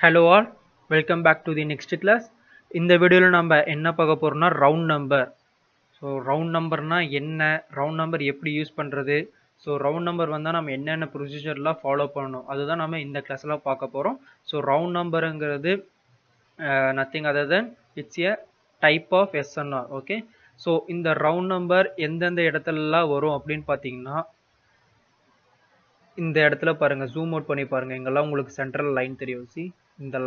Hello all, welcome back to the next class. இந்த வீடியோவில் நம்ம என்ன பார்க்க போறோம்னா ரவுண்ட் நம்பர். ஸோ ரவுண்ட் நம்பர்னா என்ன, ரவுண்ட் நம்பர் எப்படி யூஸ் பண்ணுறது, ஸோ ரவுண்ட் நம்பர் வந்தால் நம்ம என்னென்ன ப்ரொசீஜர்லாம் ஃபாலோ பண்ணணும் அதுதான் நம்ம இந்த கிளாஸில் பார்க்க போகிறோம். ஸோ ரவுண்ட் நம்பருங்கிறது nothing other then it's a type of SNR. Okay, so இந்த ரவுண்ட் நம்பர் எந்தெந்த இடத்துலலாம் வரும் அப்படின்னு பார்த்தீங்கன்னா இந்த இடத்துல பாருங்க, ஜூம் அவுட் பண்ணி பாருங்க, இங்கெல்லாம் உங்களுக்கு சென்ட்ரல் லைன் தெரியும். சி இந்த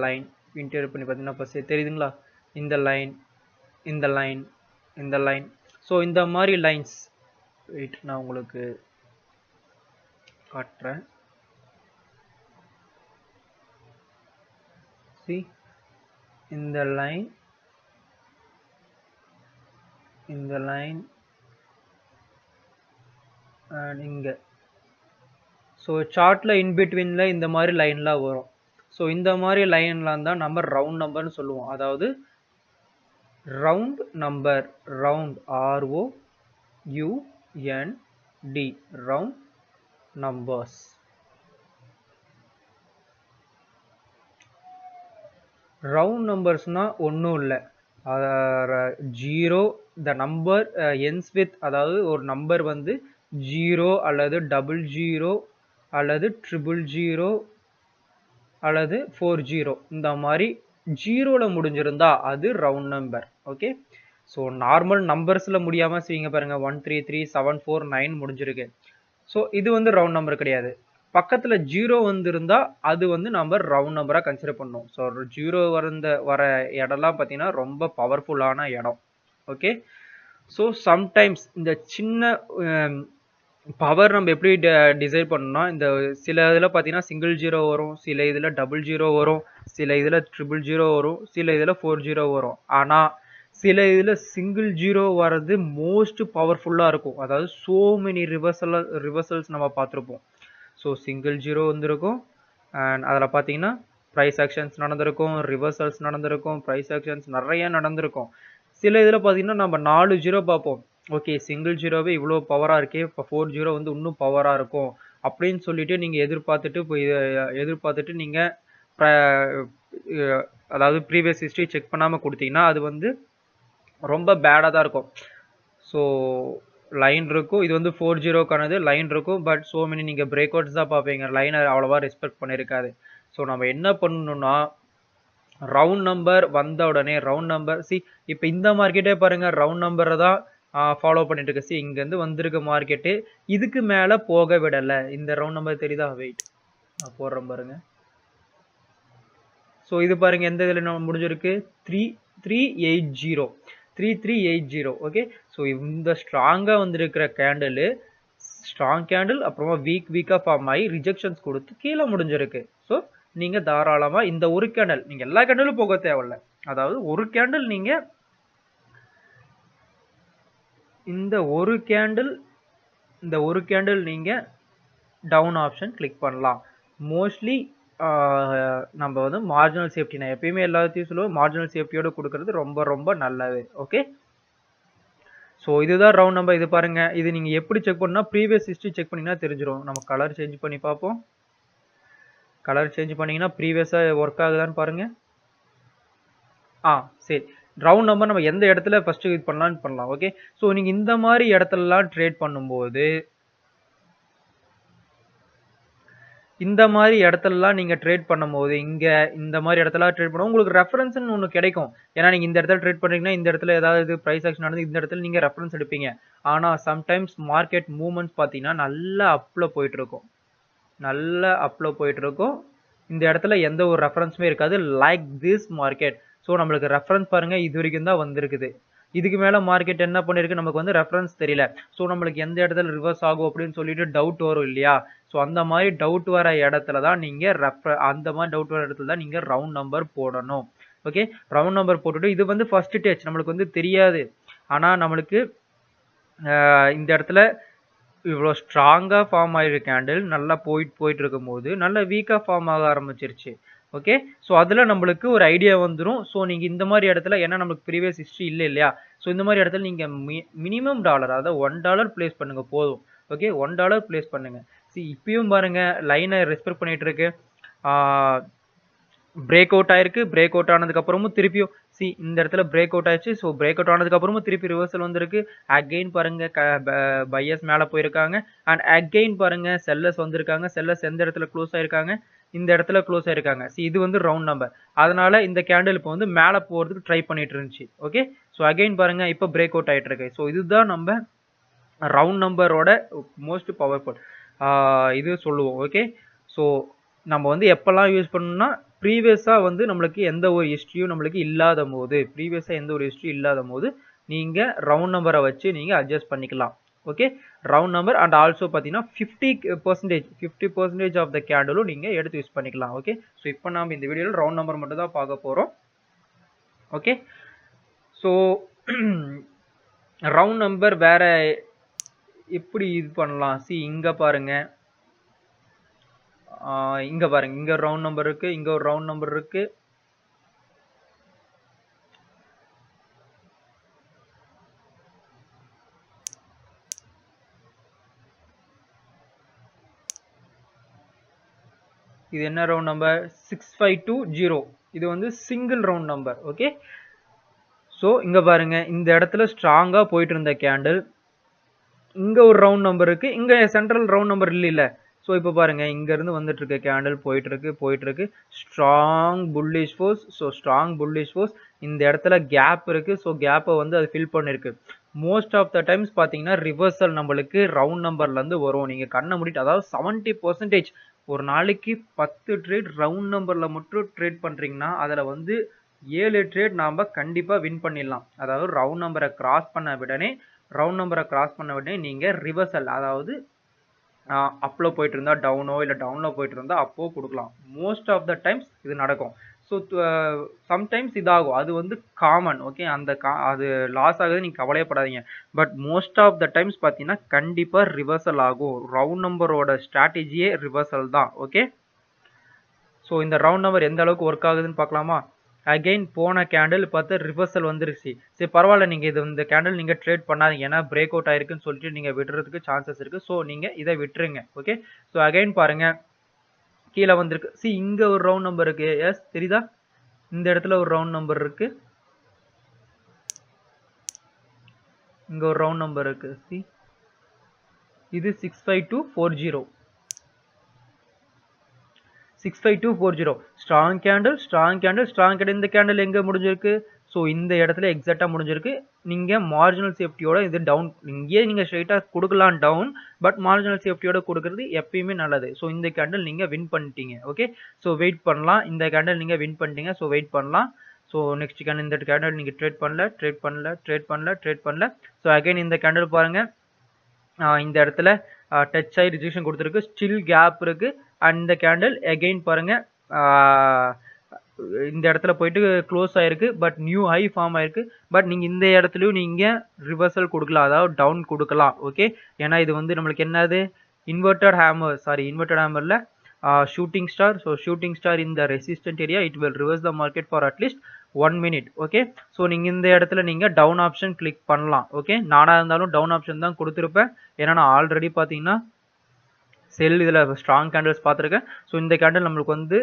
லைன் இன்டீரியர் பண்ணி பார்த்தீங்கன்னா ஃபர்ஸ்ட் தெரியுதுங்களா, இந்த லைன் இந்த லைன் இந்த லைன். ஸோ இந்த மாதிரி லைன்ஸ் வெயிட் நான் உங்களுக்கு காட்டுறேன். சி இந்த லைன் இந்த லைன் அண்ட் இங்கே. ஸோ சார்ட்டில் இன்பிட்வீனில் இந்த மாதிரி லைன்லாம் வரும். ஸோ இந்த மாதிரி லைன்லாம் தான் நம்ம ரவுண்ட் நம்பர்னு சொல்லுவோம். அதாவது round number, round ROUND round numbers. Round நம்பர்ஸ்னால் ஒன்றும் இல்லை, zero the number ends with, அதாவது ஒரு நம்பர் வந்து 0 அல்லது 00 அல்லது 000 அல்லது 40 இந்த மாதிரி ஜீரோவில் முடிஞ்சிருந்தா அது round number. Okay, so normal நம்பர்ஸில் முடியாமல் செய்யுங்க பாருங்கள், 133 7 4 9 முடிஞ்சிருக்கு. ஸோ இது வந்து ரவுண்ட் நம்பர் கிடையாது. பக்கத்தில் ஜீரோ வந்துருந்தா அது வந்து நம்ம ரவுண்ட் நம்பராக கன்சிடர் பண்ணோம். ஸோ ஜீரோ வர இடம்லாம் பார்த்தீங்கன்னா ரொம்ப பவர்ஃபுல்லான இடம். ஓகே, ஸோ சம்டைம்ஸ் இந்த சின்ன பவர் நம்ம எப்படி டிசைட் பண்ணோம்னா, இந்த சில இதில் பார்த்தீங்கன்னா சிங்கிள் ஜீரோ வரும், சில இதில் 00 வரும், சில இதில் 000 வரும், சில இதில் 40 வரும். ஆனால் சில இதில் சிங்கிள் ஜீரோ வர்றது மோஸ்ட் பவர்ஃபுல்லாக இருக்கும். அதாவது ஸோ மெனி ரிவர்சல்ஸ் நம்ம பார்த்துருப்போம். ஸோ சிங்கிள் ஜீரோ வந்துருக்கும் அண்ட் அதில் பார்த்தீங்கன்னா ப்ரைஸ் ஆக்ஷன்ஸ் நடந்திருக்கும், ரிவர்சல்ஸ் நடந்திருக்கும், ப்ரைஸ் ஆக்ஷன்ஸ் நிறைய நடந்திருக்கும். சில இதில் பார்த்தீங்கன்னா நம்ம 4 ஜீரோ பார்ப்போம். ஓகே, சிங்கிள் ஜீரோவே இவ்வளோ பவராக இருக்கே, இப்போ 40 வந்து இன்னும் பவராக இருக்கும் அப்படின்னு சொல்லிட்டு நீங்கள் எதிர்பார்த்துட்டு நீங்கள் அதாவது ப்ரீவியஸ் ஹிஸ்ட்ரி செக் பண்ணாமல் கொடுத்தீங்கன்னா அது வந்து ரொம்ப பேடாக தான் இருக்கும். ஸோ லைன் இருக்கும், இது வந்து 40க்கானது லைன் இருக்கும், பட் ஸோ மெனி நீங்கள் பிரேக் அவுட்ஸ் தான் பார்ப்பீங்க, லைனை அவ்வளோவா ரெஸ்பெக்ட் பண்ணியிருக்காது. ஸோ நம்ம என்ன பண்ணணும்னா ரவுண்ட் நம்பர் வந்த உடனே ரவுண்ட் நம்பர், சி இப்போ இந்த மார்க்கெட்டே பாருங்கள் ரவுண்ட் நம்பரை தான் ஃபாலோ பண்ணிட்டு இருக்கு. சி இங்கேருந்து வந்திருக்க மார்க்கெட்டு இதுக்கு மேலே போக விடலை. இந்த ரவுண்ட் நம்பர் தெரியுதா, வெயிட் நான் போடுறேன் பாருங்க. ஸோ இது பாருங்க எந்த இதில் நம்ம முடிஞ்சிருக்கு, 3380. ஓகே, ஸோ இந்த ஸ்ட்ராங்காக வந்திருக்கிற கேண்டில் ஸ்ட்ராங் கேண்டில் அப்புறமா வீக்காக ஃபார்ம் ஆகி ரிஜெக்ஷன்ஸ் கொடுத்து கீழே முடிஞ்சிருக்கு. ஸோ நீங்கள் தாராளமாக இந்த ஒரு கேண்டில், நீங்கள் எல்லா கேண்டிலும் போக தேவையில்லை, அதாவது ஒரு கேண்டில் நீங்கள் இந்த ஒரு கேண்டில் நீங்கள் டவுன் ஆப்ஷன் கிளிக் பண்ணலாம். மோஸ்ட்லி நம்ம வந்து மார்ஜினல் சேஃப்டி, நான் எப்பயுமே எல்லாத்தையும் சொல்லுவோம், மார்ஜினல் சேஃப்டியோட கொடுக்கறது ரொம்ப ரொம்ப நல்லது. ஓகே, ஸோ இதுதான் ரவுண்ட் நம்பர். இது பாருங்க, இது நீங்கள் எப்படி செக் பண்ணால் ப்ரீவியஸ் ஹிஸ்ட்ரி செக் பண்ணிங்கன்னா தெரிஞ்சிடும். நம்ம கலர் சேஞ்ச் பண்ணி பார்ப்போம். கலர் சேஞ்ச் பண்ணிங்கன்னா ப்ரீவியஸாக ஒர்க் ஆகுதான்னு பாருங்கள். சரி, ரவுண்ட் நம்பர் நம்ம எந்த இடத்துல ஃபஸ்ட்டு இது பண்ணலாம். ஓகே, ஸோ நீங்கள் இந்த மாதிரி இடத்துலலாம் ட்ரேட் பண்ணும்போது, இந்த மாதிரி இடத்துலலாம் நீங்கள் ட்ரேட் பண்ணும்போது, இங்கே இந்த மாதிரி இடத்துல ட்ரேட் பண்ணும்போது உங்களுக்கு ரெஃபரன்ஸ்னு ஒன்று கிடைக்கும். ஏன்னா நீங்கள் இந்த இடத்துல ட்ரேட் பண்ணுறீங்கன்னா இந்த இடத்துல ஏதாவது ப்ரைஸ் ஆக்ஷன் நடந்து இந்த இடத்துல நீங்கள் ரெஃபரன்ஸ் எடுப்பீங்க. ஆனால் சம்டைம்ஸ் மார்க்கெட் மூவ்மெண்ட்ஸ் பார்த்தீங்கன்னா நல்லா அப்பில் போயிட்டுருக்கும், இந்த இடத்துல எந்த ஒரு ரெஃபரன்ஸுமே இருக்காது, லைக் திஸ் மார்க்கெட். ஸோ நம்மளுக்கு ரெஃபரன்ஸ் பாருங்கள் இது வரைக்கும் தான் வந்திருக்குது, இதுக்கு மேலே மார்க்கெட் என்ன பண்ணியிருக்கு நமக்கு வந்து ரெஃபரன்ஸ் தெரியல. ஸோ நம்மளுக்கு எந்த இடத்துல ரிவர்ஸ் ஆகும் அப்படின்னு சொல்லிட்டு டவுட் வரும் இல்லையா. ஸோ அந்த மாதிரி டவுட் வர இடத்துல தான் நீங்கள் ரவுண்ட் நம்பர் போடணும். ஓகே, ரவுண்ட் நம்பர் போட்டுட்டு இது வந்து ஃபர்ஸ்ட் டச் நம்மளுக்கு வந்து தெரியாது. ஆனால் நம்மளுக்கு இந்த இடத்துல இவ்வளோ ஸ்ட்ராங்காக ஃபார்ம் ஆகிருக்கு கேண்டில், நல்லா போயிட்டு இருக்கும்போது நல்லா வீக்காக ஃபார்ம் ஆக ஆரம்பிச்சிருச்சு. ஓகே, ஸோ அதில் நம்மளுக்கு ஒரு ஐடியா வந்துடும். ஸோ நீங்கள் இந்த மாதிரி இடத்துல, ஏன்னா நம்மளுக்கு ப்ரீவியஸ் ஹிஸ்ட்ரி இல்லை இல்லையா, ஸோ இந்த மாதிரி இடத்துல நீங்கள் மினிமம் டாலர், அதாவது $1 பிளேஸ் பண்ணுங்கள் போதும். ஓகே, $1 பிளேஸ் பண்ணுங்கள். சி இப்பயும் பாருங்கள் லைனை ரெஸ்பெக்ட் பண்ணிகிட்டு இருக்கு, பிரேக் அவுட் ஆயிருக்கு. பிரேக் அவுட் ஆனதுக்கு அப்புறமும் திருப்பியும் இந்த இடத்துல பிரேக் அவுட் ஆயிடுச்சு. ஸோ பிரேக் அவுட் ஆனதுக்கு அப்புறமும் திருப்பி ரிவர்சல் வந்திருக்கு. அகைன் பாருங்க பையர்ஸ் மேல போயிருக்காங்க அண்ட் அகைன் பாருங்க செல்லர்ஸ் வந்திருக்காங்க. செல்லர்ஸ் எந்த இடத்துல க்ளோஸ் ஆயிருக்காங்க, இந்த இடத்துல க்ளோஸ் ஆயிருக்காங்க. இது வந்து ரவுண்ட் நம்பர், அதனால இந்த கேண்டில் இப்போ வந்து மேல போறதுக்கு ட்ரை பண்ணிட்டு இருந்துச்சு. ஓகே, ஸோ அகைன் பாருங்க இப்போ பிரேக் அவுட் ஆயிட்டு இருக்கு. ஸோ இதுதான் நம்ம ரவுண்ட் நம்பரோட மோஸ்ட் பவர்ஃபுல் இது சொல்லுவோம். ஓகே, ஸோ நம்ம வந்து எப்பெல்லாம் யூஸ் பண்ணணும்னா ப்ரீவியஸாக வந்து நம்மளுக்கு எந்த ஒரு ஹிஸ்ட்ரியும் நம்மளுக்கு இல்லாத போது, ப்ரீவியஸாக எந்த ஒரு ஹிஸ்ட்ரி இல்லாத போது நீங்கள் ரவுண்ட் நம்பரை வச்சு நீங்கள் அட்ஜஸ்ட் பண்ணிக்கலாம். Okay, round number and also பார்த்தீங்கன்னா 50% ஆஃப் த கேண்டலும் நீங்கள் எடுத்து யூஸ் பண்ணிக்கலாம். ஓகே, ஸோ இப்போ நாம் இந்த வீடியோவில் ரவுண்ட் நம்பர் மட்டும் தான் பார்க்க போகிறோம். ஓகே, ஸோ ரவுண்ட் நம்பர் வேற எப்படி இது பண்ணலாம்? இங்க பாருங்க, இங்க பாருங்க, இங்க ரவுண்ட் நம்பர் இருக்கு, இங்க ஒரு ரவுண்ட் நம்பர் இருக்கு. இது என்ன ரவுண்ட் நம்பர்? 6520. இது வந்து single round number. Okay, so இங்க பாருங்க, இந்த இடத்துல ஸ்ட்ராங்கா போயிட்டு இருந்த கேண்டில், இங்க ஒரு ரவுண்ட் நம்பர் இருக்கு, இங்க சென்ட்ரல் ரவுண்ட் நம்பர் இல்ல. ஸோ இப்போ பாருங்க, இங்க இருந்து வந்துட்டு இருக்க கேண்டில் போயிட்டு இருக்கு strong bullish force. So strong bullish force, இந்த இடத்துல கேப் இருக்கு. ஸோ கேப்பை வந்து அது ஃபில் பண்ணிருக்கு. மோஸ்ட் ஆஃப் த டைம்ஸ் பார்த்தீங்கன்னா ரிவர்சல் நம்மளுக்கு ரவுண்ட் நம்பர்ல இருந்து வரும். நீங்க கண்ணை மூடிட்டு, அதாவது 70% ஒரு நாளைக்கு 10 ட்ரேட் ரவுண்ட் நம்பர்ல மட்டும் ட்ரேட் பண்றீங்கன்னா அதுல வந்து 7 ட்ரேட் நாம கண்டிப்பா வின் பண்ணிடலாம். அதாவது ரவுண்ட் நம்பரை கிராஸ் பண்ண உடனே நீங்க ரிவர்சல், அதாவது அப்ல போயிட்டு இருந்தா டவுனோ இல்ல டவுன்ல போயிட்டு இருந்தா அப்போ கொடுக்கலாம். மோஸ்ட் ஆஃப் த டைம்ஸ் இது நடக்கும். ஸோ சம்டைம்ஸ் இதாகும், அது வந்து காமன். ஓகே, அது லாஸ் ஆகுது, நீங்க கவலையப்படாதீங்க. But most of the times பார்த்தீங்கன்னா கண்டிப்பா ரிவர்சல் ஆகும். ரவுண்ட் நம்பரோட ஸ்ட்ராட்டஜியே ரிவர்சல் தான். ஓகே, ஸோ இந்த ரவுண்ட் நம்பர் எந்த அளவுக்கு ஒர்க் ஆகுதுன்னு பார்க்கலாமா? அகைன் போன கேண்டில் பார்த்து ரிவர்சல் வந்துருச்சு. சரி பரவாயில்ல, நீங்க இந்த கேண்டில் நீங்க ட்ரேட் பண்ணாதீங்க, ஏன்னா பிரேக் அவுட் ஆயிருக்குன்னு சொல்லிட்டு நீங்க விடுறதுக்கு சான்சஸ் இருக்கு. ஸோ நீங்க இதை விட்டுருங்க. ஓகே, ஸோ அகைன் பாருங்க கீழே வந்திருக்கு. இங்க ஒரு ரவுண்ட் நம்பர் இருக்கு. எஸ், தெரியுதா? இந்த இடத்துல ஒரு ரவுண்ட் நம்பர் இருக்கு, இங்க ஒரு ரவுண்ட் நம்பர் இருக்கு. இது 65240. 65240 ஸ்ட்ராங் கேண்டில். இந்த கேண்டில் எங்க முடிஞ்சிருக்கு? ஸோ இந்த இடத்துல எக்ஸாக்டா முடிஞ்சிருக்கு. நீங்க மார்ஜினல் சேஃப்டியோட இது டவுன், இங்கே நீங்க ஸ்ட்ரைட்டா கொடுக்கலாம் டவுன், பட் மார்ஜினல் சேஃப்டியோட கொடுக்கறது எப்பயுமே நல்லது. ஸோ இந்த கேண்டில் நீங்க வின் பண்ணிட்டீங்க. ஓகே, ஸோ வெயிட் பண்ணலாம். இந்த கேண்டில் நீங்க வின் பண்ணிட்டீங்க, ஸோ வெயிட் பண்ணலாம். ஸோ நெக்ஸ்ட் கேண்டில், இந்த கேண்டில் நீங்க ட்ரேட் பண்ணல. ஸோ அகைன் இந்த கேண்டில் பாருங்க, இந்த இடத்துல டச் ஆகி ரிஜெக்ஷன் கொடுத்துருக்கு, ஸ்டில் கேப் இருக்கு. அண்ட் இந்த கேண்டில் அகைன் பாருங்க இந்த இடத்துல போயிட்டு க்ளோஸ் ஆயிருக்கு, பட் நியூ ஹை ஃபார்ம் ஆயிருக்கு. பட் நீங்க இந்த இடத்துலயும் நீங்க ரிவர்சல் கொடுக்கலாம், அதாவது டவுன் கொடுக்கலாம். ஓகே, ஏன்னா இது வந்து நம்மளுக்கு என்னது, இன்வெர்டட் ஹேமர்ல shooting star. So shooting star இந்த resistant area, it will reverse the market for அட்லீஸ்ட் 1 minute. ஓகே, ஸோ நீங்க இந்த இடத்துல நீங்க டவுன் ஆப்ஷன் கிளிக் பண்ணலாம். ஓகே, நானா இருந்தாலும் டவுன் ஆப்ஷன் தான் கொடுத்துருப்பேன், ஏன்னா நான் ஆல்ரெடி பார்த்தீங்கன்னா செல் இதில் ஸ்ட்ராங் கேண்டில்ஸ் பார்த்துருக்கேன். ஸோ இந்த கேண்டில் நம்மளுக்கு வந்து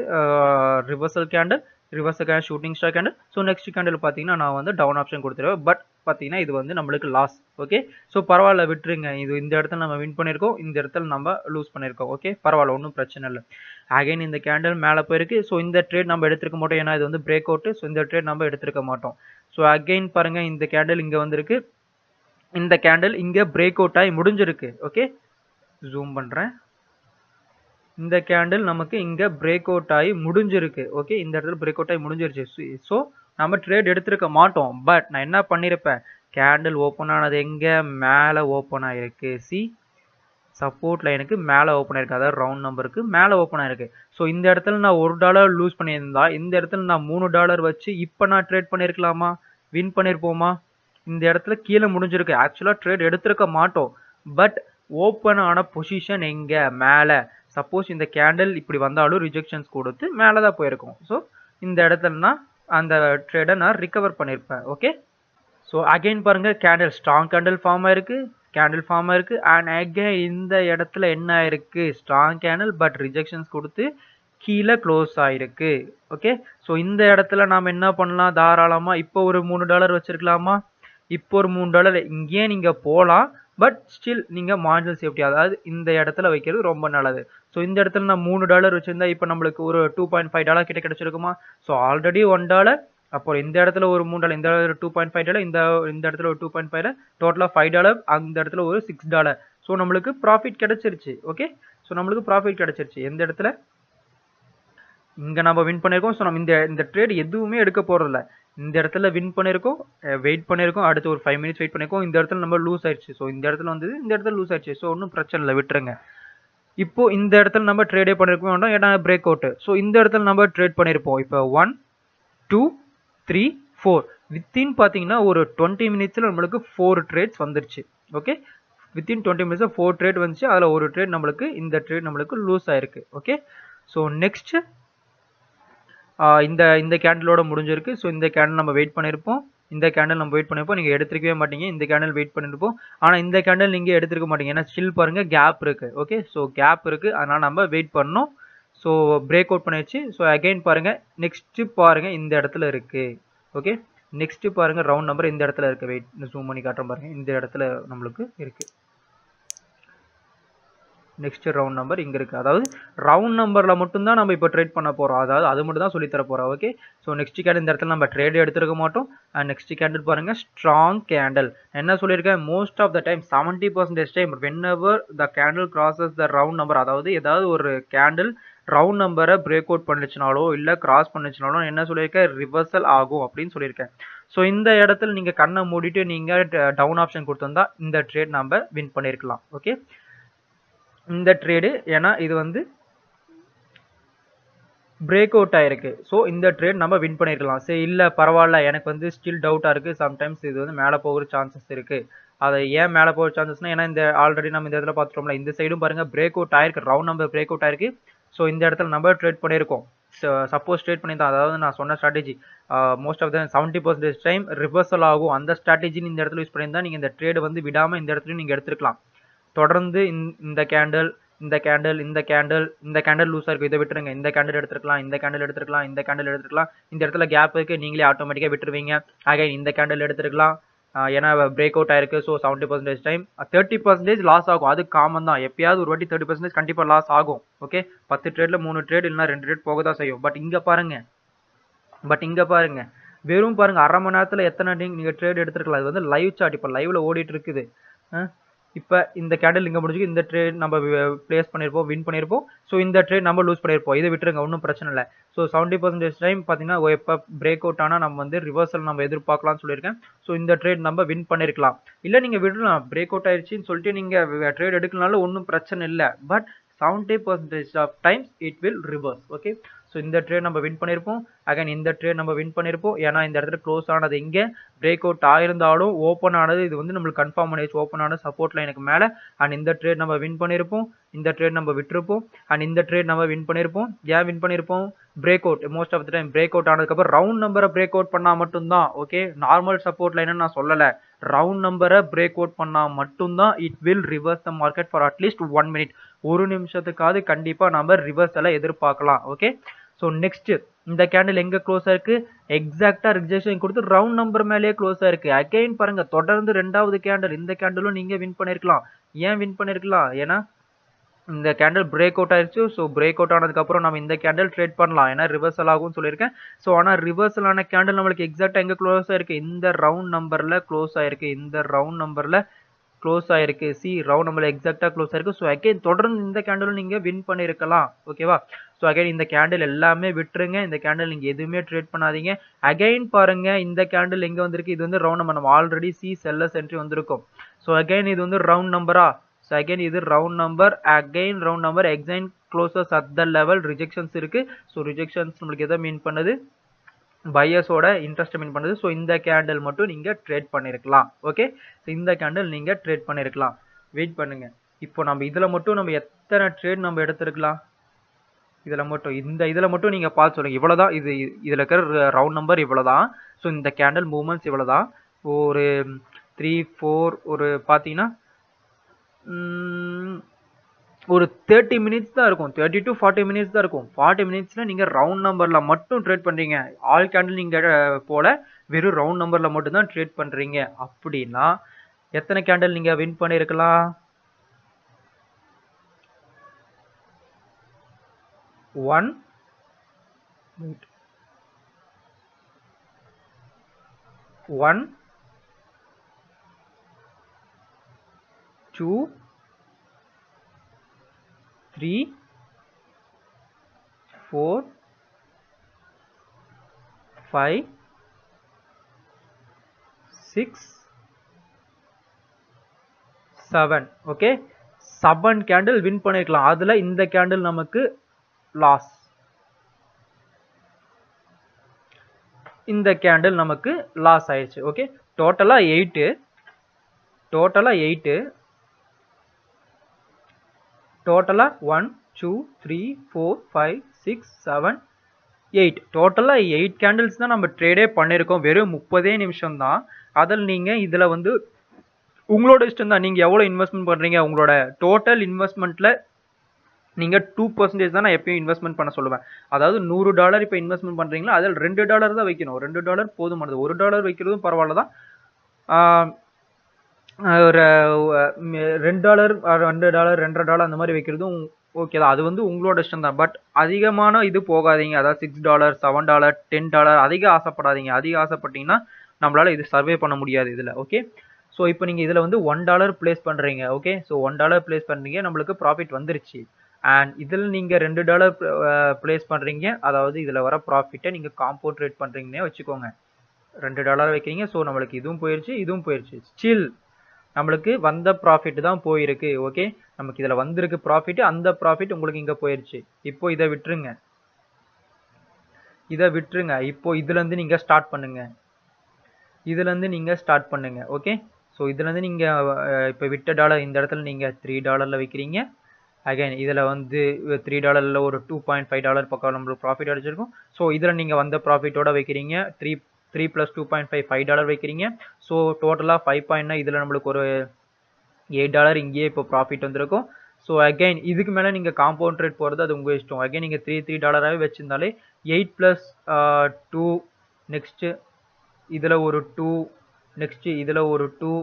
reversal candle, shooting star candle. So next candle பார்த்தீங்கன்னா நான் வந்து டவுன் ஆப்ஷன் கொடுத்துருவேன். பட் பார்த்தீங்கன்னா இது வந்து நம்மளுக்கு லாஸ். ஓகே, ஸோ பரவாயில்ல, விட்டுருங்க. இது இந்த இடத்துல நம்ம வின் பண்ணியிருக்கோம், இந்த இடத்துல நம்ம லூஸ் பண்ணியிருக்கோம். ஓகே, பரவாயில்ல, ஒன்றும் பிரச்சனை இல்லை. அகைன் இந்த கேண்டில் மேலே போயிருக்கு. ஸோ இந்த ட்ரேட் நம்ம எடுத்துருக்க மாட்டோம், ஏன்னா இது வந்து பிரேக் அவுட். ஸோ இந்த ட்ரேட் நம்ம எடுத்துருக்க மாட்டோம். ஸோ அகைன் பாருங்க, இந்த கேண்டில் இங்கே வந்திருக்கு, இந்த கேண்டில் இங்கே பிரேக் அவுட் ஆகி முடிஞ்சிருக்கு. ஓகே, ஜூம் பண்ணுறேன். இந்த கேண்டில் நமக்கு இங்க பிரேக் அவுட் ஆகி முடிஞ்சிருக்கு. ஓகே, இந்த இடத்துல பிரேக் அவுட் ஆகி முடிஞ்சிருச்சு. ஸோ நம்ம ட்ரேட் எடுத்திருக்க மாட்டோம். பட் நான் என்ன பண்ணிருப்பேன், கேண்டில் ஓப்பன் ஆனது எங்க, மேலே ஓப்பன் ஆயிருக்கு. சப்போர்ட் லைனுக்கு மேலே ஓப்பன் ஆயிருக்கு, அதாவது ரவுண்ட் நம்பருக்கு மேலே ஓப்பன் ஆயிருக்கு. ஸோ இந்த இடத்துல நான் $1 லூஸ் பண்ணியிருந்தா, இந்த இடத்துல நான் $3 வச்சு இப்போ நான் ட்ரேட் பண்ணியிருக்கலாமா, வின் பண்ணியிருப்போமா? இந்த இடத்துல கீழே முடிஞ்சிருக்கு. ஆக்சுவலாக ட்ரேட் எடுத்திருக்க மாட்டோம், பட் ஓப்பன் ஆன பொசிஷன் எங்க, மேலே. சப்போஸ் இந்த கேண்டில் இப்படி வந்தாலும் ரிஜெக்ஷன்ஸ் கொடுத்து மேலே தான் போயிருக்கும். ஸோ இந்த இடத்துல நான் அந்த ட்ரேடை நான் ரிகவர் பண்ணியிருப்பேன். ஓகே, ஸோ அகைன் பாருங்க, கேண்டில் ஸ்ட்ராங் கேண்டில் ஃபார்ம் ஆயிருக்கு, அண்ட் அகைன் இந்த இடத்துல என்ன ஆயிருக்கு, ஸ்ட்ராங் கேண்டில் பட் ரிஜெக்ஷன்ஸ் கொடுத்து கீழே க்ளோஸ் ஆயிருக்கு. ஓகே. ஸோ இந்த இடத்துல நாம என்ன பண்ணலாம் தாராளமா இப்போ ஒரு $3 வச்சிருக்கலாமா? இப்போ ஒரு $3 இங்கேயே நீங்க போலாம். பட் ஸ்டில் நீங்க மார்ஜினல் சேஃப்டி அதாவது இந்த இடத்துல வைக்கிறது ரொம்ப நல்லது. ஸோ இந்த இடத்துல நான் $3 வச்சிருந்தா இப்போ நம்மளுக்கு ஒரு $2.5 கிட்ட கிடைச்சிருக்குமா? ஸோ ஆல்ரெடி $1 அப்புறம் இந்த இடத்துல ஒரு $3 இந்த இடத்துல $2.5 இந்த இடத்துல ஒரு $2.5 டோட்டலா $5 அந்த இடத்துல ஒரு $6. ஸோ நம்மளுக்கு ப்ராஃபிட் கிடைச்சிருச்சு. ஓகே. ஸோ நம்மளுக்கு ப்ராஃபிட் கிடைச்சிருச்சு. எந்த இடத்துல? இங்க நம்ம வின் பண்ணிருக்கோம். ஸோ நம்ம இந்த ட்ரேட் எதுவுமே எடுக்க போறதில்ல. இந்த இடத்துல வின் பண்ணிருக்கோம், வெயிட் பண்ணிருக்கோம், அடுத்து ஒரு 5 மினிட்ஸ் வெயிட் பண்ணிருக்கோம். இந்த இடத்துல நம்ம லூஸ் ஆயிடுச்சு. ஸோ இந்த இடத்துல வந்தது, இந்த இடத்துல லூஸ் ஆயிடுச்சு. ஸோ ஒன்றும் பிரச்சனை இல்லை, விட்டுருங்க. இப்போ இந்த இடத்துல நம்ம ட்ரேடே பண்ணிருக்க வேண்டாம், ஏன்னா பிரேக் அவுட். ஸோ இந்த இடத்துல நம்ம ட்ரேட் பண்ணிருப்போம். இப்போ 1 2 3 4 வித்தின் பார்த்தீங்கன்னா ஒரு 20 மினிட்ஸ்ல நம்மளுக்கு 4 ட்ரேட்ஸ் வந்துருச்சு. ஓகே. வித்தின் 20 மினிட்ஸ்ல 4 ட்ரேட் வந்துச்சு. அதுல ஒரு ட்ரேட் நம்மளுக்கு இந்த ட்ரேட் நம்மளுக்கு லூஸ் ஆயிருக்கு. ஓகே. ஸோ நெக்ஸ்ட் இந்த கேண்டிலோட முடிஞ்சிருக்கு. ஸோ இந்த கேண்டில் நம்ம வெயிட் பண்ணியிருப்போம். இந்த கேண்டில் நம்ம வெயிட் பண்ணியிருப்போம். நீங்கள் எடுத்துருக்கவே மாட்டீங்க. இந்த கேண்டில் வெயிட் பண்ணியிருப்போம். ஆனால் இந்த கேண்டில் நீங்கள் எடுத்துருக்க மாட்டீங்க. ஏன்னா ஸ்டில் பாருங்கள் கேப் இருக்குது. ஓகே. ஸோ கேப் இருக்குது. அதனால் நம்ம வெயிட் பண்ணணும். ஸோ பிரேக் அவுட் பண்ணிடுச்சு. ஸோ அகைன் பாருங்கள், நெக்ஸ்ட்டு பாருங்கள் இந்த இடத்துல இருக்குது. ஓகே. நெக்ஸ்ட்டு பாருங்கள் ரவுண்ட் நம்பர் இந்த இடத்துல இருக்குது. வெயிட் ஜூம் பண்ணி காட்டுறேன் பாருங்கள். இந்த இடத்துல நம்மளுக்கு இருக்குது. நெக்ஸ்ட் ரவுண்ட் நம்பர் இங்க இருக்கு. அதாவது ரவுண்ட் நம்பர்ல மட்டும் தான் நம்ம இப்போ ட்ரேட் பண்ண போறோம். அதாவது அது மட்டும் தான் சொல்லி தர போறோம். ஓகே. ஸோ நெக்ஸ்ட் கேண்டில் இந்த இடத்துல நம்ம ட்ரேட் எடுத்துருக்க மாட்டோம். அண்ட் நெக்ஸ்ட் கேண்டில் பாருங்க, ஸ்ட்ராங் கேண்டில். என்ன சொல்லியிருக்கேன், most of the time 70% time whenever the candle crosses the round number, அதாவது ஏதாவது ஒரு கேண்டில் ரவுண்ட் நம்பரை பிரேக் அவுட் பண்ணிச்சுனாலோ இல்ல கிராஸ் பண்ணிச்சுனாலோ என்ன சொல்லியிருக்கேன், ரிவர்சல் ஆகும் அப்படின்னு சொல்லியிருக்கேன். ஸோ இந்த இடத்துல நீங்க கண்ணை மூடிட்டு நீங்க டவுன் ஆப்ஷன் கொடுத்திருந்தா இந்த ட்ரேட் நம்ம வின் பண்ணிருக்கலாம். ஓகே. இந்த ட்ரேடு ஏன்னா இது வந்து பிரேக் அவுட் ஆயிருக்கு. ஸோ இந்த ட்ரேட் நம்ம வின் பண்ணிருக்கலாம். சரி இல்லை பரவாயில்ல, எனக்கு வந்து ஸ்டில் டவுட்டாக இருக்குது. சம்டைம்ஸ் இது வந்து மேலே போகிற சான்சஸ் இருக்குது. அதை ஏன் மேலே போகிற சான்சஸ்னா, ஏன்னா இந்த ஆல்ரெடி நம்ம இந்த இடத்துல பார்த்துட்டோம்ல, இந்த சைடும் பாருங்கள் பிரேக் அவுட் ஆயிருக்கு, ரவுண்ட் நம்பர் பிரேக் அவுட் ஆயிருக்கு. ஸோ இந்த இடத்துல நம்ம ட்ரேட் பண்ணியிருக்கோம். சப்போஸ் ட்ரேட் பண்ணியிருந்தோம், அதாவது நான் சொன்ன strategy most of the 70% time reversal ஆகும். அந்த ஸ்ட்ராட்டஜி இந்த இடத்துல யூஸ் பண்ணியிருந்தா நீங்கள் இந்த ட்ரேடு வந்து விடாமல் இந்த இடத்துல நீங்கள் எடுத்துருக்கலாம். தொடர்ந்து இந்த கேண்டில் இந்த கேண்டில் இந்த கேண்டில் இந்த கேண்டில் லூஸாக இருக்கும், இதை விட்டுருங்க. இந்த கேண்டில் எடுத்துருக்கலாம், இந்த கேண்டில் எடுத்துருக்கலாம், இந்த கேண்டில் எடுத்துருக்கலாம். இந்த இடத்துல கேப் இருக்குது, நீங்களே ஆட்டோமேட்டிக்காக விட்டுருவீங்க. அகைன் இந்த கேண்டில் எடுத்துருக்கலாம், ஏன்னா பிரேக் அவுட் ஆயிருக்கு. ஸோ 70% டைம் 30% லாஸ் ஆகும். அது காமன் தான். எப்பயாவது ஒரு வாட்டி 30% கண்டிப்பாக லாஸ் ஆகும். ஓகே. 10 ட்ரேட்ல 3 ட்ரேட் இல்லைனா 2 ட்ரேட் போக தான் செய்யும். பட் இங்கே பாருங்க வெறும் பாருங்க அரை மணி நேரத்தில் எத்தனை நீங்கள் ட்ரேட் எடுத்துருக்கலாம். அது வந்து லைவ் சார்ட், இப்போ லைவ்ல ஓடிட்டு இருக்குது. இப்போ இந்த கேண்டில் இங்கே முடிஞ்சு இந்த ட்ரேட் நம்ம பிளேஸ் பண்ணியிருப்போம், வின் பண்ணியிருப்போம். ஸோ இந்த ட்ரேட் நம்ம லூஸ் பண்ணியிருப்போம். இதை விட்டுருங்க, ஒன்றும் பிரச்சனை இல்லை. ஸோ 70% டைம் பார்த்தீங்கன்னா எப்போ பிரேக் அவுட் ஆனால் நம்ம வந்து ரிவர்சல் நம்ம எதிர்பார்க்கலாம்னு சொல்லியிருக்கேன். ஸோ இந்த ட்ரேட் நம்ம வின் பண்ணியிருக்கலாம். இல்லை நீங்கள் விடலாம், பிரேக் அவுட் ஆயிடுச்சின்னு சொல்லிட்டு நீங்கள் ட்ரேட் எடுக்கலனாலும் ஒன்றும் பிரச்சனை இல்லை. But 70% of times it will reverse. Okay. So இந்த ட்ரேட் நம்ம வின் பண்ணியிருப்போம். அகைன் இந்த ட்ரேட் நம்ம வின் பண்ணியிருப்போம். ஏன்னா இந்த இடத்துல க்ளோஸ் ஆனது இங்கே பிரேக் அவுட் ஆயிருந்தாலும் ஓப்பன் ஆனது இது வந்து நம்மளுக்கு கன்ஃபார்ம் பண்ணிடுச்சு, ஓப்பன் ஆனது சப்போர்ட் லைனுக்கு மேலே. அண்ட் இந்த ட்ரேட் நம்ம வின் பண்ணியிருப்போம். இந்த ட்ரேட் நம்ம விட்டுருப்போம். அண்ட் இந்த ட்ரேட் நம்ம வின் பண்ணியிருப்போம். ஏன் வின் பண்ணியிருப்போம், break out most of the time break out ஆனதுக்கப்புறம் ரவுண்ட் நம்பரை பிரேக் அவுட் பண்ணால் மட்டும்தான். ஓகே. நார்மல் சப்போர்ட் லைன்னு நான் சொல்லலை, ரவுண்ட் நம்பரை பிரேக் அவுட் பண்ணால் மட்டும்தான் it will reverse the market for அட்லீஸ்ட் 1 மினிட். ஒரு நிமிஷத்துக்காவது கண்டிப்பாக நம்ம ரிவர்ஸலை எதிர்பார்க்கலாம். ஓகே. ஸோ நெக்ஸ்ட் இந்த கேண்டில் எங்க க்ளோஸ் ஆயிருக்கு, எக்ஸாக்டா ரிஜெக்ஷன் கொடுத்து ரவுண்ட் நம்பர் மேலேயே க்ளோஸ் ஆயிருக்கு. அகைன் பாருங்க தொடர்ந்து ரெண்டாவது கேண்டில், இந்த கேண்டிலும் நீங்க வின் பண்ணிருக்கலாம். ஏன் வின் பண்ணிருக்கலாம், ஏன்னா இந்த கேண்டில் பிரேக் அவுட் ஆயிடுச்சு. ஸோ பிரேக் அவுட் ஆனதுக்கப்புறம் நம்ம இந்த கேண்டில் ட்ரேட் பண்ணலாம், ஏன்னா ரிவர்சல் ஆகும்னு சொல்லியிருக்கேன். ஸோ ஆனால் ரிவர்சல் ஆன கேண்டில் நம்மளுக்கு எக்ஸாக்டா எங்க க்ளோஸ் ஆயிருக்கு, இந்த ரவுண்ட் நம்பர்ல க்ளோஸ் ஆயிருக்கு. இந்த ரவுண்ட் நம்பர்ல க்ளோஸ் ஆயிருக்கு. சி ரவுண்ட் நம்பர்ல எக்ஸாக்டா க்ளோஸ் ஆயிருக்கு. ஸோ அகைன் தொடர்ந்து இந்த கேண்டிலும் நீங்க வின் பண்ணிருக்கலாம். ஓகேவா. ஸோ அகைன் இந்த கேண்டில் எல்லாமே விட்டுருங்க, இந்த கேண்டில் நீங்க எதுவுமே ட்ரேட் பண்ணாதீங்க. அகைன் பாருங்க இந்த கேண்டில் எங்க வந்திருக்கு, இது வந்து ரவுண்ட் நம்பர், நம்ம ஆல்ரெடி சி செல்லர்ஸ் என்ட்ரி வந்திருக்கும். ஸோ அகைன் இது வந்து ரவுண்ட் நம்பரா, ஸோ அகைன் இது round number, again round number, exine closes at the level, rejections இருக்கு. ஸோ ரிஜெக்ஷன்ஸ் நம்மளுக்கு எதை மீன் பண்ணுது, பையர்ஸோட இன்ட்ரெஸ்ட் மீன் பண்ணுது. ஸோ இந்த கேண்டில் மட்டும் நீங்க ட்ரேட் பண்ணிருக்கலாம். ஓகே. ஸோ இந்த கேண்டில் நீங்க ட்ரேட் பண்ணிருக்கலாம். வெயிட் பண்ணுங்க. இப்போ நம்ம இதுல மட்டும் நம்ம எத்தனை ட்ரேட் நம்ம எடுத்திருக்கலாம், இதுல மட்டும் இந்த இதுல மட்டும் நீங்க பார்த்து சொல்லுங்க. இவ்வளவுதான், இதுல இருக்கிற ரவுண்ட் நம்பர் இவ்வளவுதான். ஸோ இந்த கேண்டில் மூவ்மெண்ட்ஸ் இவ்வளவுதான். ஒரு 3 4 ஒரு பாத்தீங்கன்னா ஒரு 30 மினிட்ஸ் தான் இருக்கும். 30 to 40 மினிட்ஸ் தான் இருக்கும். 40 மினிட்ஸ்ல நீங்க ரவுண்ட் நம்பர்ல மட்டும் ட்ரேட் பண்றீங்க. ஆல் கேண்டில் நீங்க போல வெறும் ரவுண்ட் நம்பர்ல மட்டும் தான் ட்ரேட் பண்றீங்க. அப்படின்னா எத்தனை கேண்டில் நீங்க வின் பண்ணிருக்கலாம்? 1 2 3 4 5 6 7. ஓகே, 7 கேண்டில் வின் பண்ணிருக்கலாம். அதுல இந்த கேண்டில் நமக்கு லாஸ். இந்த கேண்டில் நமக்கு லாஸ் ஆயிடுச்சு. ஓகே, டோட்டலா 8 டோட்டலா 1 2 3 4 5 6 7 8 டோட்டலா 8 கேண்டில்ஸ் தான் நம்ம ட்ரேடே பண்ணிருக்கோம். வெறும் 30 நிமிஷம் தான். அதில் நீங்க இதுல வந்து உங்களோட இஷ்டம் தான். நீங்க எவ்வளவு இன்வெஸ்ட்மெண்ட் பண்றீங்க, உங்களோட டோட்டல் இன்வெஸ்ட்மெண்ட்ல நீங்க 2% தான் நான் எப்பயும் இன்வெஸ்ட்மெண்ட் பண்ண சொல்லுவேன். அதாவது $100 இப்போ இன்வெஸ்ட்மெண்ட் பண்றீங்களா, அதில் $2 தான் வைக்கணும். $2 போதுமானது. $1 வைக்கிறதும் பரவாயில்ல தான். ஒரு $2 $2 $2.5 அந்த மாதிரி வைக்கிறதும் ஓகே தான். அது வந்து உங்களோட இஷ்டம் தான். பட் அதிகமான இது போகாதீங்க. அதாவது $6 $7 $10 அதிக ஆசைப்படாதீங்க. அதிக ஆசைப்பட்டீங்கன்னா நம்மளால இது சர்வே பண்ண முடியாது இதுல. ஓகே, ஸோ இப்போ நீங்க இதுல வந்து $1 பிளேஸ் பண்றீங்க. ஓகே, ஸோ $1 பிளேஸ் பண்றீங்க, நம்மளுக்கு ப்ராஃபிட் வந்துருச்சு. அண்ட் இதில் நீங்க $2 பிளேஸ் பண்றீங்க. அதாவது இதுல வர ப்ராஃபிட்டை நீங்க காம்பவுண்ட் ரேட் பண்றீங்கன்னே வச்சுக்கோங்க. $2 வைக்கிறீங்க. ஸோ நம்மளுக்கு இதுவும் போயிருச்சு, இதுவும் போயிருச்சு. ஸ்டில் நம்மளுக்கு வந்த ப்ராஃபிட் தான் போயிருக்கு. ஓகே, நமக்கு இதுல வந்திருக்கு ப்ராஃபிட், அந்த ப்ராஃபிட் உங்களுக்கு இங்க போயிருச்சு. இப்போ இதை விட்டுருங்க. இப்போ இதுல இருந்து நீங்க ஸ்டார்ட் பண்ணுங்க. ஓகே, ஸோ இதுல இருந்து நீங்க இப்போ விட்ட டாலர் இந்த இடத்துல நீங்க $3 வைக்கிறீங்க. அகைன் இதுல வந்து $3 ஒரு $2.5 பக்கம் நம்மளுக்கு ப்ராஃபிட் அடிச்சிருக்கும். ஸோ இதுல நீங்க வந்த ப்ராஃபிட்டோட வைக்கிறீங்க. 3 plus 2.5 $5 வைக்கிறீங்க. ஸோ டோட்டலா 5 இதுல நம்மளுக்கு ஒரு $8 இங்கேயே இப்போ ப்ராஃபிட் வந்திருக்கும். ஸோ அகைன் இதுக்கு மேலே நீங்கள் காம்பவுண்ட் ரேட் போகிறது அது உங்கள் இஷ்டம். அகைன் நீங்கள் $3 வச்சிருந்தாலே 8 plus 2 நெக்ஸ்ட்டு இதில் ஒரு 2 நெக்ஸ்ட்டு இதில் ஒரு 2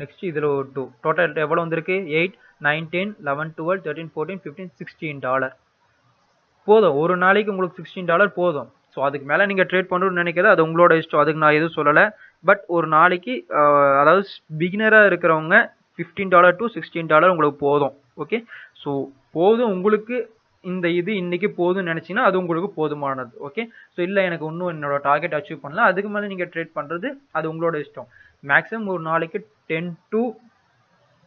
நெக்ஸ்ட்டு இதில் ஒரு 2 டோட்டல் எவ்வளோ வந்திருக்கு? 8 9 10 11 12 13 14 15 $16 போதும். ஒரு நாளைக்கு உங்களுக்கு $16 போதும். ஸோ அதுக்கு மேலே நீங்கள் ட்ரேட் பண்ணணும்னு நினைக்கிறது அது உங்களோட இஷ்டம். அதுக்கு நான் எதுவும் சொல்லலை. பட் ஒரு நாளைக்கு அதாவது பிகினராக இருக்கிறவங்க $15 to $16 உங்களுக்கு போதும். ஓகே, ஸோ போதும் உங்களுக்கு இந்த இது இன்னைக்கு போதும்னு நினைச்சீங்கன்னா அது உங்களுக்கு போதுமானது. ஓகே, ஸோ இல்லை எனக்கு இன்னும் என்னோட டார்கெட் அச்சீவ் பண்ணல, அதுக்கு மேலே நீங்கள் ட்ரேட் பண்ணுறது அது உங்களோட இஷ்டம். மேக்ஸிமம் ஒரு நாளைக்கு 10 to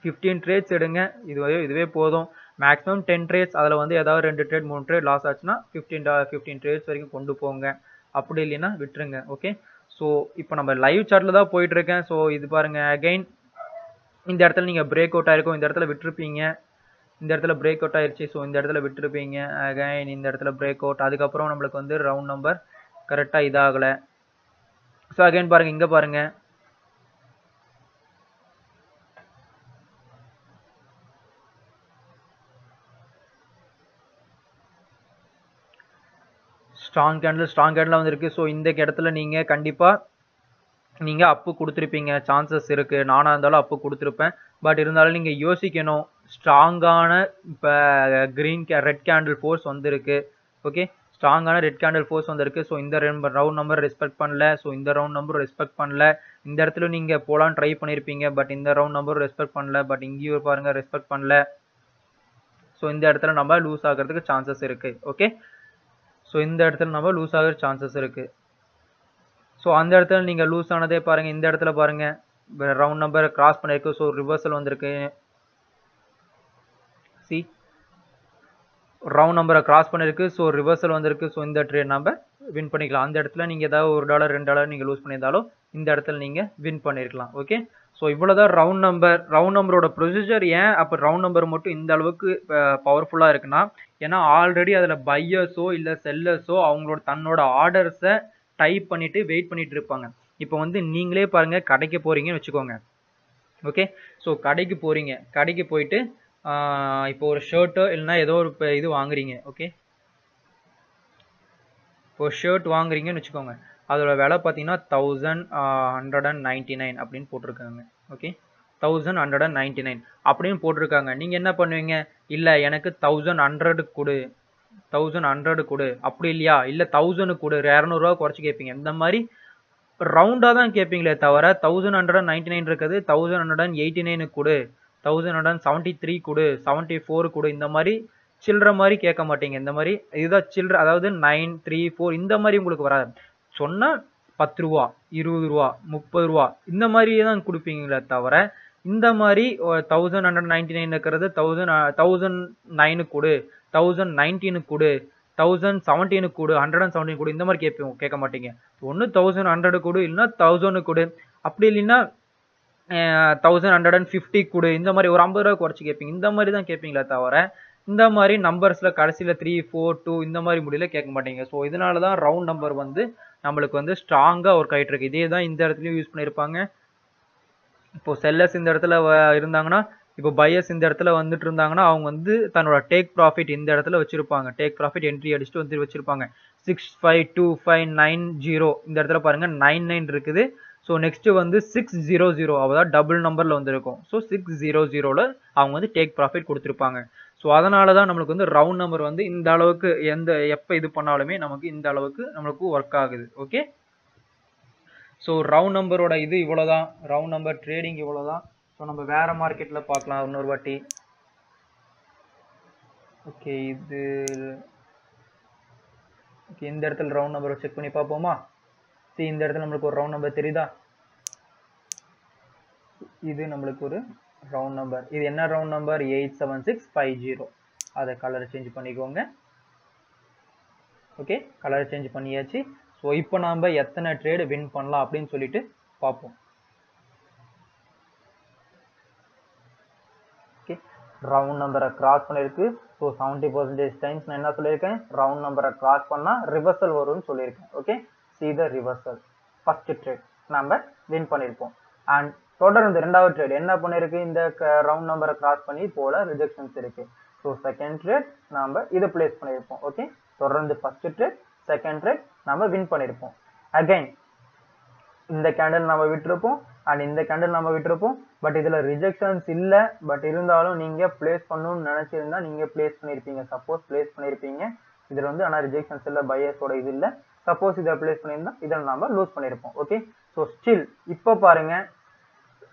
15 ட்ரேட்ஸ் எடுங்க. இதுவே போதும். மேக்ஸிமம் 10 ட்ரேட்ஸ், அதில் வந்து ஏதாவது 2 ட்ரேட் 3 ட்ரேட் லாஸ் ஆச்சுன்னா 15 ட்ரேட்ஸ் வரைக்கும் கொண்டு போங்க. அப்படி இல்லைன்னா விட்டுருங்க. ஓகே, ஸோ இப்போ நம்ம லைவ் சார்ட்டில் தான் போயிட்டு இருக்கேன். ஸோ இது பாருங்க, அகைன் இந்த இடத்துல நீங்கள் பிரேக் அவுட் ஆயிருக்கும், இந்த இடத்துல விட்டுருப்பீங்க, இந்த இடத்துல பிரேக் அவுட் ஆயிருச்சு. ஸோ இந்த இடத்துல விட்டுருப்பீங்க. அகைன் இந்த இடத்துல பிரேக் அவுட், அதுக்கப்புறம் நம்மளுக்கு வந்து ரவுண்ட் நம்பர் கரெக்டாக இதாகலை. ஸோ அகைன் பாருங்க, இங்கே பாருங்க, ஸ்ட்ராங் கேண்டில் வந்துருக்கு. ஸோ இந்த இடத்துல நீங்கள் கண்டிப்பாக நீங்கள் அப்பு கொடுத்துருப்பீங்க, சான்சஸ் இருக்குது. நானாக இருந்தாலும் அப்பு கொடுத்துருப்பேன். பட் இருந்தாலும் நீங்கள் யோசிக்கணும். ஸ்ட்ராங்கான இப்போ ரெட் கேண்டில் ஃபோர்ஸ் வந்திருக்கு. ஓகே, ஸ்ட்ராங்கான ரெட் கேண்டில் ஃபோர்ஸ் வந்திருக்கு. ஸோ இந்த ரவுண்ட் நம்பர் ரெஸ்பெக்ட் பண்ணல. ஸோ இந்த ரவுண்ட் நம்பர் ரெஸ்பெக்ட் பண்ணல. இந்த இடத்துல நீங்கள் போகலான்னு ட்ரை பண்ணியிருப்பீங்க. பட் இந்த ரவுண்ட் நம்பர் ரெஸ்பெக்ட் பண்ணல. பட் இங்கேயும் பாருங்கள் ரெஸ்பெக்ட் பண்ணல. ஸோ இந்த இடத்துல நம்ம லூஸ் ஆகிறதுக்கு சான்சஸ் இருக்குது. ஓகே, ஸோ இந்த இடத்துல நம்ம லூஸ் ஆகிற சான்சஸ் இருக்குது. ஸோ அந்த இடத்துல நீங்கள் லூஸ் ஆனதே பாருங்கள். இந்த இடத்துல பாருங்கள், ரவுண்ட் நம்பர் கிராஸ் பண்ணியிருக்கு. ஸோ ரிவர்சல் வந்திருக்கு. சி, ரவுண்ட் நம்பரை கிராஸ் பண்ணியிருக்கு. ஸோ ரிவர்சல் வந்திருக்கு. ஸோ இந்த ட்ரேட் நம்ம வின் பண்ணிக்கலாம். அந்த இடத்துல நீங்கள் ஏதாவது $1 $2 நீங்கள் லூஸ் பண்ணியிருந்தாலும் இந்த இடத்துல நீங்கள் வின் பண்ணியிருக்கலாம். ஓகே, ஸோ இவ்வளோதான் ரவுண்ட் நம்பரோட ப்ரொசீஜர். ஏன் அப்போ ரவுண்ட் நம்பர் மட்டும் இந்த அளவுக்கு பவர்ஃபுல்லாக இருக்குன்னா, ஏன்னா ஆல்ரெடி அதில் பையர்ஸோ இல்லை செல்லர்ஸோ அவங்களோட தன்னோட ஆர்டர்ஸை டைப் பண்ணிட்டு வெயிட் பண்ணிட்டு இருப்பாங்க. இப்போ வந்து நீங்களே பாருங்க, கடைக்கு போறீங்கன்னு வச்சுக்கோங்க. ஓகே, ஸோ கடைக்கு போயிட்டு இப்போ ஒரு ஷர்ட்டு இல்லைன்னா ஏதோ ஒரு இது வாங்குறீங்க. ஓகே, இப்போ ஷர்ட் வாங்குறீங்கன்னு வச்சுக்கோங்க. அதோட விலை பார்த்தீங்கன்னா 1199 அப்படின்னு போட்டிருக்காங்க. ஓகே, 1199 அப்படின்னு போட்டிருக்காங்க. நீங்கள் என்ன பண்ணுவீங்க? இல்லை எனக்கு 1100 கொடு, 1100 கொடு, அப்படி இல்லையா இல்லை 1000 கொடு, 200 குறைச்சி கேட்பீங்க. இந்த மாதிரி ரவுண்டா தான் கேட்பீங்களே தவிர 1199 இருக்குது 1189 கொடு, 1173 கொடு, 74 கொடு, இந்த மாதிரி சில்லற மாதிரி கேட்க மாட்டீங்க. இந்த மாதிரி இதுதான் சில்லற, அதாவது 934 இந்த மாதிரி உங்களுக்கு வராது. சொன்னா 10 ரூபா, 20 ரூபா, 30 ரூபா இந்த மாதிரி தான் கொடுப்பீங்களே தவிர இந்த மாதிரி 1199 இருக்கிறது 1009 கொடு, 1019 கொடு, 1017 கொடு, 117 கொடு, இந்த மாதிரி கேட்க மாட்டீங்க. ஒன்று 1100 கொடு, இல்லைன்னா 1000 கொடு, அப்படி இல்லைன்னா 1150 கொடு, இந்த மாதிரி ஒரு 50 ரூபா குறைச்சி கேட்பீங்க. இந்த மாதிரி தான் கேட்பீங்களே தவிர இந்த மாதிரி நம்பர்ஸ்ல கடைசியில 3, 4, 2 இந்த மாதிரி முடியல கேட்க மாட்டீங்க. ஸோ இதனால தான் ரவுண்ட் நம்பர் வந்து நம்மளுக்கு வந்து ஸ்ட்ராங்கா ஒர்க் ஆயிட்டு இருக்கு. இதே தான் இந்த இடத்துலயும் யூஸ் பண்ணியிருப்பாங்க. இப்போ செல்லர்ஸ் இந்த இடத்துல இருந்தாங்கன்னா, இப்போ பையர்ஸ் இந்த இடத்துல வந்துட்டு இருந்தாங்கன்னா அவங்க வந்து தன்னோட டேக் ப்ராஃபிட் இந்த இடத்துல வச்சிருப்பாங்க. டேக் ப்ராஃபிட் என்ட்ரி அடிச்சுட்டு வந்து வச்சிருப்பாங்க. 652590 இந்த இடத்துல பாருங்க 99 இருக்குது. ஸோ நெக்ஸ்ட் வந்து 600 அதாவது டபுள் நம்பர்ல வந்திருக்கும். ஸோ 600ல அவங்க வந்து டேக் ப்ராஃபிட் கொடுத்துருப்பாங்க. ஸோ அதனால தான் நம்மளுக்கு வந்து ரவுண்ட் நம்பர் வந்து இந்த அளவுக்கு எப்போ இது பண்ணாலுமே நமக்கு இந்த அளவுக்கு நம்மளுக்கு ஒர்க் ஆகுது. ஓகே, ஸோ ரவுண்ட் நம்பரோட இது இவ்வளோதான். ரவுண்ட் நம்பர் ட்ரேடிங் இவ்வளோதான். ஸோ நம்ம வேற மார்க்கெட்ல பார்க்கலாம் இன்னொரு வாட்டி. ஓகே, இது ஓகே, இந்த இடத்துல ரவுண்ட் நம்பரை செக் பண்ணி பார்ப்போமா? சரி, இந்த இடத்துல நம்மளுக்கு ஒரு ரவுண்ட் நம்பர் தெரியுதா? இது நம்மளுக்கு ஒரு ரவுண்ட் நம்பர். இது என்ன ரவுண்ட் நம்பர்? 87650. அதை கலர் சேஞ்ச் பண்ணிக்கோங்க. ஓகே, கலர் சேஞ்ச் பண்ணியாச்சு. ஸோ இப்போ நாம எத்தனை ட்ரேடு வின் பண்ணலாம் அப்படின்னு சொல்லிட்டு பார்ப்போம். ஓகே, ரவுண்ட் நம்பரை கிராஸ் பண்ணிருக்கு. ஸோ 70% டைம்ஸ் நான் என்ன சொல்லியிருக்கேன்? ரவுண்ட் நம்பரை கிராஸ் பண்ணா ரிவர்சல் வரும்னு சொல்லியிருக்கேன். Okay, see the reversal. First trade நம்ம வின் பண்ணியிருப்போம். அண்ட் தொடர்ந்து ரெண்டாவது ட்ரேட் என்ன பண்ணிருக்கு? இந்த ரவுண்ட் நம்பரை கிராஸ் பண்ணி போல ரிஜெக்ஷன்ஸ் இருக்கு. ஸோ செகண்ட் ட்ரேட் நாம இதை பிளேஸ் பண்ணியிருப்போம். ஓகே, தொடர்ந்து ஃபர்ஸ்ட் ட்ரேட் செகண்ட் ட்ரேட் நம்ம வின் பண்ணியிருப்போம். அகைன் இந்த கேண்டில் நம்ம விட்டுருப்போம் அண்ட் இந்த கேண்டில் நம்ம விட்டுருப்போம். பட் இதுல ரிஜெக்ஷன்ஸ் இல்ல. பட் இருந்தாலும் நீங்க பிளேஸ் பண்ணணும்னு நினைச்சிருந்தா நீங்க பிளேஸ் பண்ணிருப்பீங்க. சப்போஸ் பிளேஸ் பண்ணிருப்பீங்க. இதுல வந்து ஆனா ரிஜெக்ஷன்ஸ் இல்ல, பையர்ஸோட இது இல்ல. சப்போஸ் இதை பிளேஸ் பண்ணியிருந்தா இதில் நாம லூஸ் பண்ணிருப்போம். ஓகே, ஸோ ஸ்டில் இப்போ பாருங்க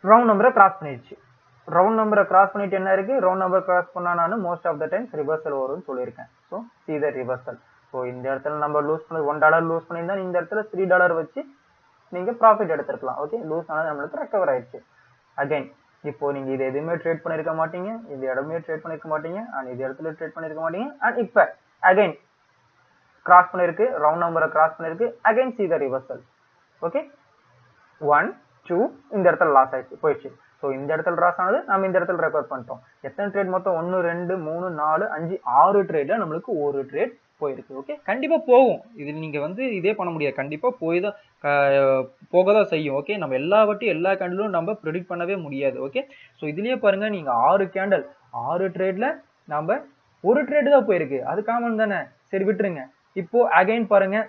ரவுண்ட் நம்பரை கிராஸ் பண்ணிடுச்சு. ரவுண்ட் நம்பரை கிராஸ் பண்ணிட்டு என்ன இருக்கு? ரவுண்ட் நம்பர் கிராஸ் பண்ணா நான் most of the times reversal வரும்னு சொல்லியிருக்கேன். So see the reversal. So இந்த இடத்துல நம்ம லூஸ் பண்ணி $1 லூஸ் பண்ணியிருந்தா இந்த இடத்துல $3 வச்சு நீங்க ப்ராஃபிட் எடுத்துருக்கலாம். ஓகே, லூஸ் ஆனது நம்மளுக்கு ரெக்கவர் ஆயிடுச்சு. அகைன் இப்போ நீங்க இது எதுவுமே ட்ரேட் பண்ணிருக்க மாட்டீங்க, இந்த இடமே ட்ரேட் பண்ணிருக்க மாட்டீங்க, அண்ட் இது இடத்துல ட்ரேட் பண்ணிருக்க மாட்டீங்க. அண்ட் இப்ப அகைன் கிராஸ் பண்ணிருக்கு, ரவுண்ட் நம்பரை கிராஸ் பண்ணிருக்கு. Again see the reversal. Okay, 1 2 இந்த இடத்துல லாஸ் ஆயிடுச்சு, போயிடுச்சு. ஸோ இந்த இடத்துல லாஸ் ஆனது நம்ம இந்த இடத்துல ரெக்கவர் பண்ணிட்டோம். எத்தனை ட்ரேட் மொத்தம்? 1 2 3 4 5 6 ட்ரேட்ல நம்மளுக்கு ஒரு ட்ரேட் போயிருக்கு. ஓகே, கண்டிப்பா போகும். இது நீங்க வந்து இதே பண்ண முடியாது, கண்டிப்பா போக தான் செய்யும். ஓகே, நம்ம எல்லா கேண்டிலும் நம்ம ப்ரெடிக்ட் பண்ணவே முடியாது. ஓகே, ஸோ இதுலயே பாருங்க நீங்க 6 கேண்டில் 6 ட்ரேட்ல நம்ம ஒரு ட்ரேட் தான் போயிருக்கு. அது காமன் தானே, சரி விட்டுருங்க. இப்போ அகைன் பாருங்க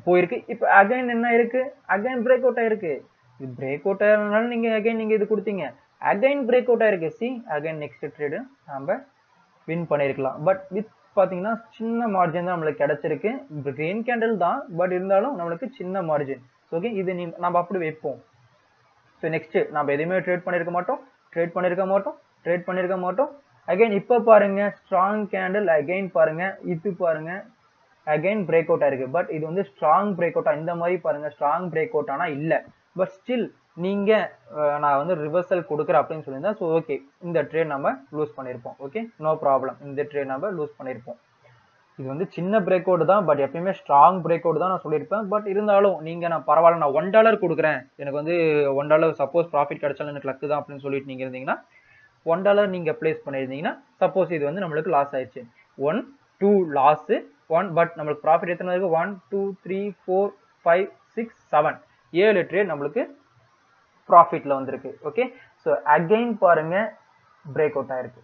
போயிருக்கு. இப்போ அகைன் என்ன இருக்கு? அகைன் பிரேக் அவுட் ஆயிருக்கு. இது பிரேக் அவுட் ஆகிறதுனால நீங்க இது கொடுத்தீங்க. அகைன் பிரேக் அவுட் ஆயிருக்கு. சி அகைன் நெக்ஸ்ட் ட்ரேடு நம்ம வின் பண்ணிருக்கலாம். பட் வித் பாத்தீங்கன்னா சின்ன மார்ஜின் தான் நம்மளுக்கு கிடைச்சிருக்கு. கிரீன் கேண்டில் தான், பட் இருந்தாலும் நம்மளுக்கு சின்ன மார்ஜின். ஓகே, இது நம்ம அப்படி வைப்போம். ஸோ நெக்ஸ்ட் நம்ம எதுவுமே ட்ரேட் பண்ணிருக்க மாட்டோம். அகைன் இப்போ பாருங்க ஸ்ட்ராங் கேண்டில். அகைன் பாருங்க இது பாருங்க அகைன் பிரேக் அவுட் ஆயிருக்கு. பட் இது வந்து ஸ்ட்ராங் பிரேக் அவுட். இந்த மாதிரி பாருங்க ஸ்ட்ராங் பிரேக் அவுட் ஆனா இல்ல. பட் ஸ்டில் நீங்க நான் வந்து ரிவர்சல் கொடுக்குறேன் அப்படின்னு சொல்லியிருந்தா ஸோ ஓகே இந்த ட்ரேட் நம்ம லூஸ் பண்ணியிருப்போம். ஓகே, நோ ப்ராப்ளம், இந்த ட்ரேட் நம்ம லூஸ் பண்ணியிருப்போம். இது வந்து சின்ன பிரேக் அவுட் தான், பட் எப்பயுமே ஸ்ட்ராங் பிரேக் அவுட் தான் நான் சொல்லியிருப்பேன். பட் இருந்தாலும் நீங்க நான் பரவாயில்ல நான் $1 கொடுக்குறேன், எனக்கு வந்து $1 சப்போஸ் ப்ராஃபிட் கிடைச்சாலும் எனக்கு லக்கு தான் அப்படின்னு சொல்லிட்டு நீங்க இருந்தீங்கன்னா $1 நீங்க பிளேஸ் பண்ணியிருந்தீங்கன்னா சப்போஸ் இது வந்து நம்மளுக்கு லாஸ் ஆயிடுச்சு. 1 2 லாஸ் 1, பட் நம்மளுக்கு ப்ராஃபிட் எத்தனை இருக்கு? 1 2 3 4 5 6 7 7 ட்ரேட் நம்மளுக்கு ப்ராஃபிட்ல வந்திருக்கு. ஓகே, ஸோ அகைன் பாருங்க பிரேக் அவுட் ஆயிருக்கு.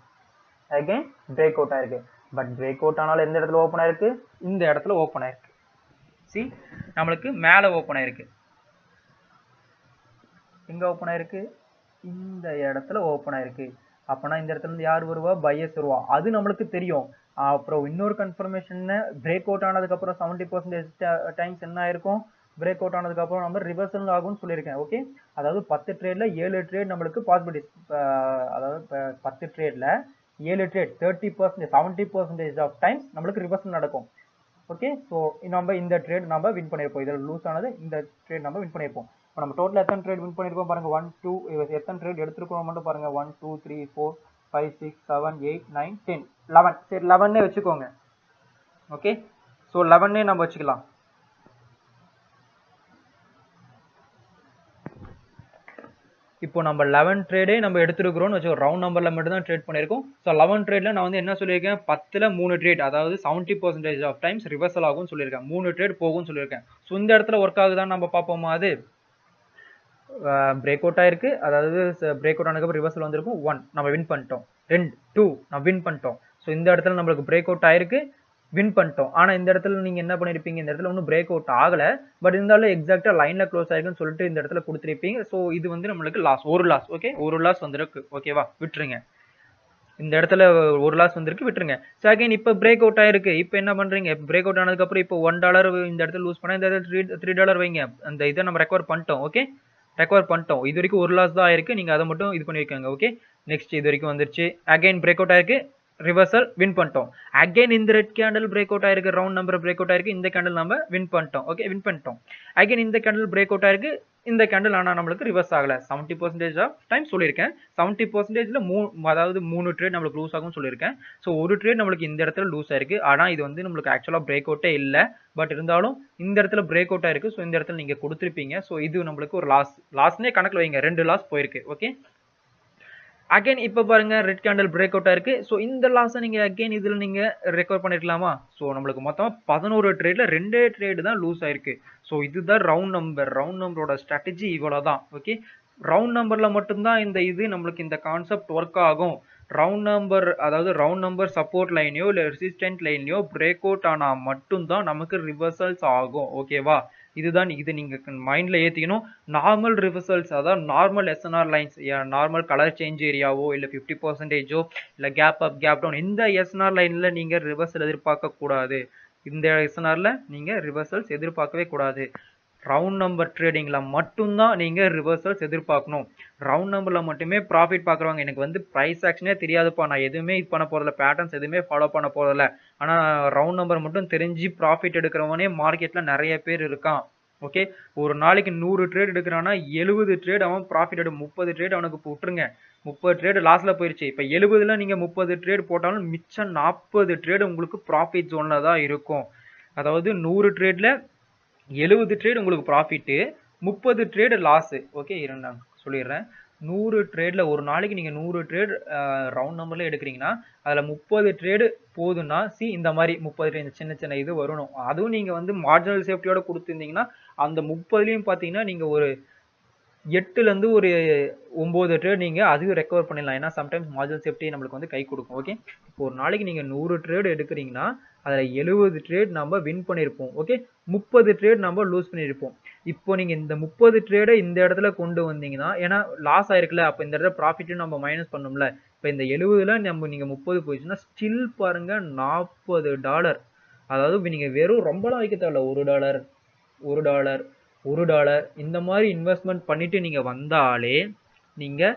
அகைன் பிரேக் அவுட் ஆயிருக்கு. பட் பிரேக் அவுட் ஆனாலும் எந்த இடத்துல ஓப்பன் ஆயிருக்கு? இந்த இடத்துல ஓப்பன் ஆயிருக்கு. சி நம்மளுக்கு மேலே ஓப்பன் ஆயிருக்கு. எங்க ஓப்பன் ஆயிருக்கு? இந்த இடத்துல ஓப்பன் ஆயிருக்கு. அப்பனா இந்த இடத்துல இருந்து யார் வருவா? பையர்ஸ் வருவா. அது நம்மளுக்கு தெரியும். அப்புறம் இன்னொரு கன்ஃபர்மேஷன், பிரேக் அவுட் ஆனதுக்கு அப்புறம் 70% டைம்ஸ் என்ன ஆயிருக்கும்? பிரேக் அவுட் ஆனதுக்கு அப்புறம் நம்ம ரிவர்சல் ஆகும்னு சொல்லியிருக்கேன். ஓகே, அதாவது 10 ட்ரேட்ல 7 ட்ரேட் நம்மளுக்கு பாசிபிலிட்டிஸ், அதாவது 10 ட்ரேட்ல 7 ட்ரேட் 30% 70% ஆஃப் டைம்ஸ் நம்மளுக்கு ரிவர்சல் நடக்கும். ஓகே, ஸோ நம்ம இந்த ட்ரேட் நம்ம வின் பண்ணியிருப்போம். இதில் லூஸ் ஆனது இந்த ட்ரேட் நம்ம வின் பண்ணியிருப்போம். இப்போ நம்ம டோட்டல் எத்தனை ட்ரேட் வின் பண்ணியிருக்கோம் பாருங்க. 1 2 எத்தனை ட்ரேட் எடுத்துருக்கோம் மட்டும் பாருங்க. 1 2 3 4 5 6 7 8 9 10 11. சரி, 11 வச்சுக்கோங்க. ஓகே, ஸோ 11 நம்ம வச்சுக்கலாம். இப்போ நம்ம 11 ட்ரேடே நம்ம எடுத்துருக்கிறோம்னு வச்சோம். ரவுண்ட் நம்பர்ல மட்டும் தான் ட்ரேட் பண்ணியிருக்கோம். ஸோ 11 ட்ரேட்ல நான் வந்து என்ன சொல்லியிருக்கேன்? 10ல் 3 ட்ரேட், அதாவது 70% ஆஃப் டைம்ஸ் ரிவர்சல் ஆகும்னு சொல்லியிருக்கேன். 3 ட்ரேட் போகும்னு சொல்லியிருக்கேன். ஸோ இந்த இடத்துல ஒர்க் ஆகுதான்னு நம்ம பார்ப்போமா? அது பிரேக் அவுட் ஆயிருக்கு, அதாவது பிரேக் அவுட் ஆனதுக்கு ரிவர்சல் வந்திருக்கும். 1 நம்ம வின் பண்ணிட்டோம். 2 நம்ம வின் பண்ணிட்டோம். ஸோ இந்த இடத்துல நம்மளுக்கு பிரேக் அவுட் ஆயிருக்கு, வின் பண்ணிட்டோம். ஆனால் இந்த இடத்துல நீங்கள் என்ன பண்ணியிருப்பீங்க? இந்த இடத்துல ஒன்றும் பிரேக் அவுட் ஆகலை, பட் இருந்தாலும் எக்ஸாக்டாக லைனில் க்ளோஸ் ஆயிருக்குன்னு சொல்லிட்டு இந்த இடத்துல கொடுத்துருப்பீங்க. ஸோ இது வந்து நம்மளுக்கு லாஸ், ஒரு லாஸ். ஓகே, ஒரு லாஸ் வந்துருக்கு. ஓகேவா, விட்டுருங்க. இந்த இடத்துல ஒரு லாஸ் வந்திருக்கு, விட்டுருங்க. ஸோ அகைன் இப்போ பிரேக் அவுட் ஆயிருக்கு. இப்போ என்ன பண்ணுறீங்க? பிரேக் அவுட் ஆனதுக்கப்புறம் இப்போ $1 இந்த இடத்துல லூஸ் பண்ணால் இந்த இடத்துல $3 வைங்க. அந்த இதை நம்ம ரெக்கவர் பண்ணிட்டோம். ஓகே, ரெக்கவர் பண்ணிட்டோம். இது வரைக்கும் ஒரு லாஸ் தான் ஆயிருக்கு. நீங்கள் அதை மட்டும் இது பண்ணியிருக்காங்க. ஓகே, நெக்ஸ்ட் இது வரைக்கும் வந்துருச்சு. அகைன் பிரேக் அவுட் ஆயிருக்கு, ரிவர்சல், வின் பண்ணிட்டோம். அகைன் இந்த ரெட் கேண்டில் பிரேக் அவுட் ஆயிருக்கு, ரவுண்ட் நம்பர் பிரேக் அவுட் ஆயிருக்கு. இந்த கேண்டில் நம்ம வின் பண்ணிட்டோம். ஓகே, வின் பண்ணிட்டோம். அகைன் இந்த கேண்டில் பிரேக் அவுட் ஆயிருக்கு, இந்த கேண்டில் ஆனால் நம்மளுக்கு ரிவர்ஸ் ஆகலை. 70% ஆஃப் டைம் சொல்லியிருக்கேன். 70%ல அதாவது 3 ட்ரேட் நம்மளுக்கு லூஸ் ஆகும்னு சொல்லியிருக்கேன். ஸோ ஒரு ட்ரேட் நம்மளுக்கு இந்த இடத்துல லூஸ் ஆயிருக்கு. ஆனால் இது வந்து நம்மளுக்கு ஆக்சுவலாக பிரேக் அவுட்டே இல்லை, பட் இருந்தாலும் இந்த இடத்துல பிரேக் அவுட் ஆயிருக்கு. ஸோ இந்த இடத்துல நீங்கள் கொடுத்துருப்பீங்க. ஸோ இது நம்மளுக்கு ஒரு லாஸ்னே கணக்கில் வைங்க. 2 லாஸ் போயிருக்கு. ஓகே, அகைன் இப்போ பாருங்க ரெட் கேண்டில் பிரேக் அவுட் ஆயிருக்கு. ஸோ இந்த லாஸை நீங்கள் அகைன் இதில் நீங்கள் ரெக்கவர் பண்ணிருக்கலாமா? ஸோ நம்மளுக்கு மொத்தமாக 11 ட்ரேட்ல 2 ட்ரேடு தான் லூஸ் ஆயிருக்கு. ஸோ இதுதான் ரவுண்ட் நம்பர். ரவுண்ட் நம்பரோட ஸ்ட்ராட்டஜி இவ்வளோ தான். ஓகே, ரவுண்ட் நம்பரில் மட்டும்தான் இது நம்மளுக்கு இந்த கான்செப்ட் ஒர்க் ஆகும். ரவுண்ட் நம்பர், அதாவது ரவுண்ட் நம்பர் சப்போர்ட் லைனையோ இல்லை ரெசிஸ்டன்ட் லைனையோ பிரேக் அவுட் ஆனால் மட்டும்தான் நமக்கு ரிவர்சல்ஸ் ஆகும். ஓகேவா, இதுதான். இது நீங்கள் மைண்டில் ஏற்றிக்கணும். நார்மல் ரிவர்சல்ஸ், அதாவது normal SNR lines, normal colour change ஏரியாவோ இல்லை 50%ஓ இல்லை கேப் அப் கேப் டவுன், இந்த எஸ்என்ஆர் லைனில் நீங்கள் ரிவர்சல் எதிர்பார்க்கக்கூடாது. இந்த எஸ்என்ஆரில் நீங்கள் ரிவர்சல்ஸ் எதிர்பார்க்கவே கூடாது. ரவுண்ட் நம்பர் ட்ரேடிங்கில் மட்டும்தான் நீங்கள் ரிவர்சல்ஸ் எதிர்பார்க்கணும். ரவுண்ட் நம்பரில் மட்டுமே ப்ராஃபிட் பார்க்குறவங்க, எனக்கு வந்து ப்ரைஸ் ஆக்ஷனே தெரியாதுப்பா, நான் எதுவுமே இது பண்ண போகிறதில்ல, பேட்டர்ன்ஸ் எதுவுமே ஃபாலோ பண்ண போகிறதில்ல, ஆனால் ரவுண்ட் நம்பர் மட்டும் தெரிஞ்சு ப்ராஃபிட் எடுக்கிறவனே மார்க்கெட்டில் நிறைய பேர் இருக்கான். ஓகே, ஒரு நாளைக்கு 100 ட்ரேட் எடுக்கிறான்னா 70 ட்ரேட் அவன் ப்ராஃபிட் எடு. 30 ட்ரேட் அவனுக்கு விட்டுருங்க, 30 ட்ரேடு லாஸில் போயிடுச்சு. இப்போ 70ல் நீங்கள் 30 ட்ரேட் போட்டாலும் மிச்சம் 40 ட்ரேடு உங்களுக்கு ப்ராஃபிட் ஜோனில் தான் இருக்கும். அதாவது 100 ட்ரேடில் 70 ட்ரேட் உங்களுக்கு ப்ராஃபிட்டு, 30 ட்ரேடு லாஸு. ஓகே, நான் சொல்லிடுறேன். 100 ட்ரேடில் ஒரு நாளைக்கு நீங்கள் 100 ட்ரேட் ரவுண்ட் நம்பரில் எடுக்கிறீங்கன்னா அதில் 30 ட்ரேடு போதுன்னா இந்த மாதிரி 30 ட்ரேட் சின்ன சின்ன இது வரணும். அதுவும் நீங்கள் வந்து மார்ஜினல் சேஃப்டியோட கொடுத்துருந்தீங்கன்னா அந்த 30லையும் பார்த்தீங்கன்னா நீங்கள் ஒரு 8லேருந்து ஒரு 9 ட்ரேட் நீங்கள் அதுவும் ரெக்கவர் பண்ணிடலாம். ஏன்னா சம்டைம்ஸ் மார்ஜினல் சேஃப்டி நம்மளுக்கு வந்து கை கொடுக்கும். ஓகே, இப்போ ஒரு நாளைக்கு நீங்கள் 100 ட்ரேட் எடுக்கிறீங்கன்னா அதில் 70 ட்ரேட் நம்ம வின் பண்ணியிருப்போம். ஓகே, 30 ட்ரேட் நம்ம லூஸ் பண்ணியிருப்போம். இப்போ நீங்கள் இந்த 30 ட்ரேடை இந்த இடத்துல கொண்டு வந்தீங்கன்னா, ஏன்னா லாஸ் ஆயிருக்குல்ல, அப்போ இந்த இடத்துல ப்ராஃபிட்டும் நம்ம மைனஸ் பண்ணோம்ல. இப்போ இந்த 70ல் நீங்கள் 30 போயிடுச்சுன்னா ஸ்டில் பாருங்க $40. அதாவது நீங்கள் வெறும் ரொம்பலாம் வைக்க தேவையில்ல, $1 $1 இந்த மாதிரி இன்வெஸ்ட்மெண்ட் பண்ணிட்டு நீங்கள் வந்தாலே நீங்கள்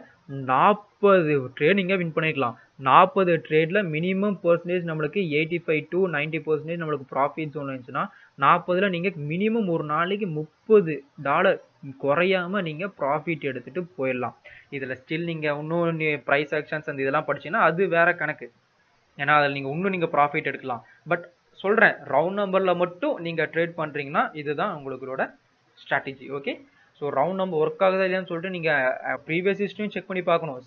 40 ட்ரேட் நீங்கள் வின் பண்ணிக்கலாம். 40 ட்ரேடில் மினிமம் பர்சன்டேஜ் நம்மளுக்கு 85 to 90% நம்மளுக்கு ப்ராஃபிட் ஜோன் இருந்துச்சுன்னா 40ல் நீங்கள் மினிமம் ஒரு நாளைக்கு $30 குறையாமல் நீங்கள் ப்ராஃபிட் எடுத்துகிட்டு போயிடலாம். இதில் ஸ்டில் நீங்கள் இன்னும் ப்ரைஸ் ஆக்ஷன்ஸ் அந்த இதெல்லாம் படிச்சிங்கன்னா அது வேற கணக்கு. ஏன்னா அதில் நீங்கள் இன்னும் நீங்கள் ப்ராஃபிட் எடுக்கலாம். பட் சொல்கிறேன், ரவுண்ட் நம்பரில் மட்டும் நீங்கள் ட்ரேட் பண்ணுறீங்கன்னா இதுதான் உங்களோட strategy. Okay, so round number work ஆகுதா இல்லையான்னு சொல்லிட்டு நீங்கள் ப்ரீவியஸ் ஹிஸ்ட்ரியும் செக் பண்ணி பார்க்கணும்.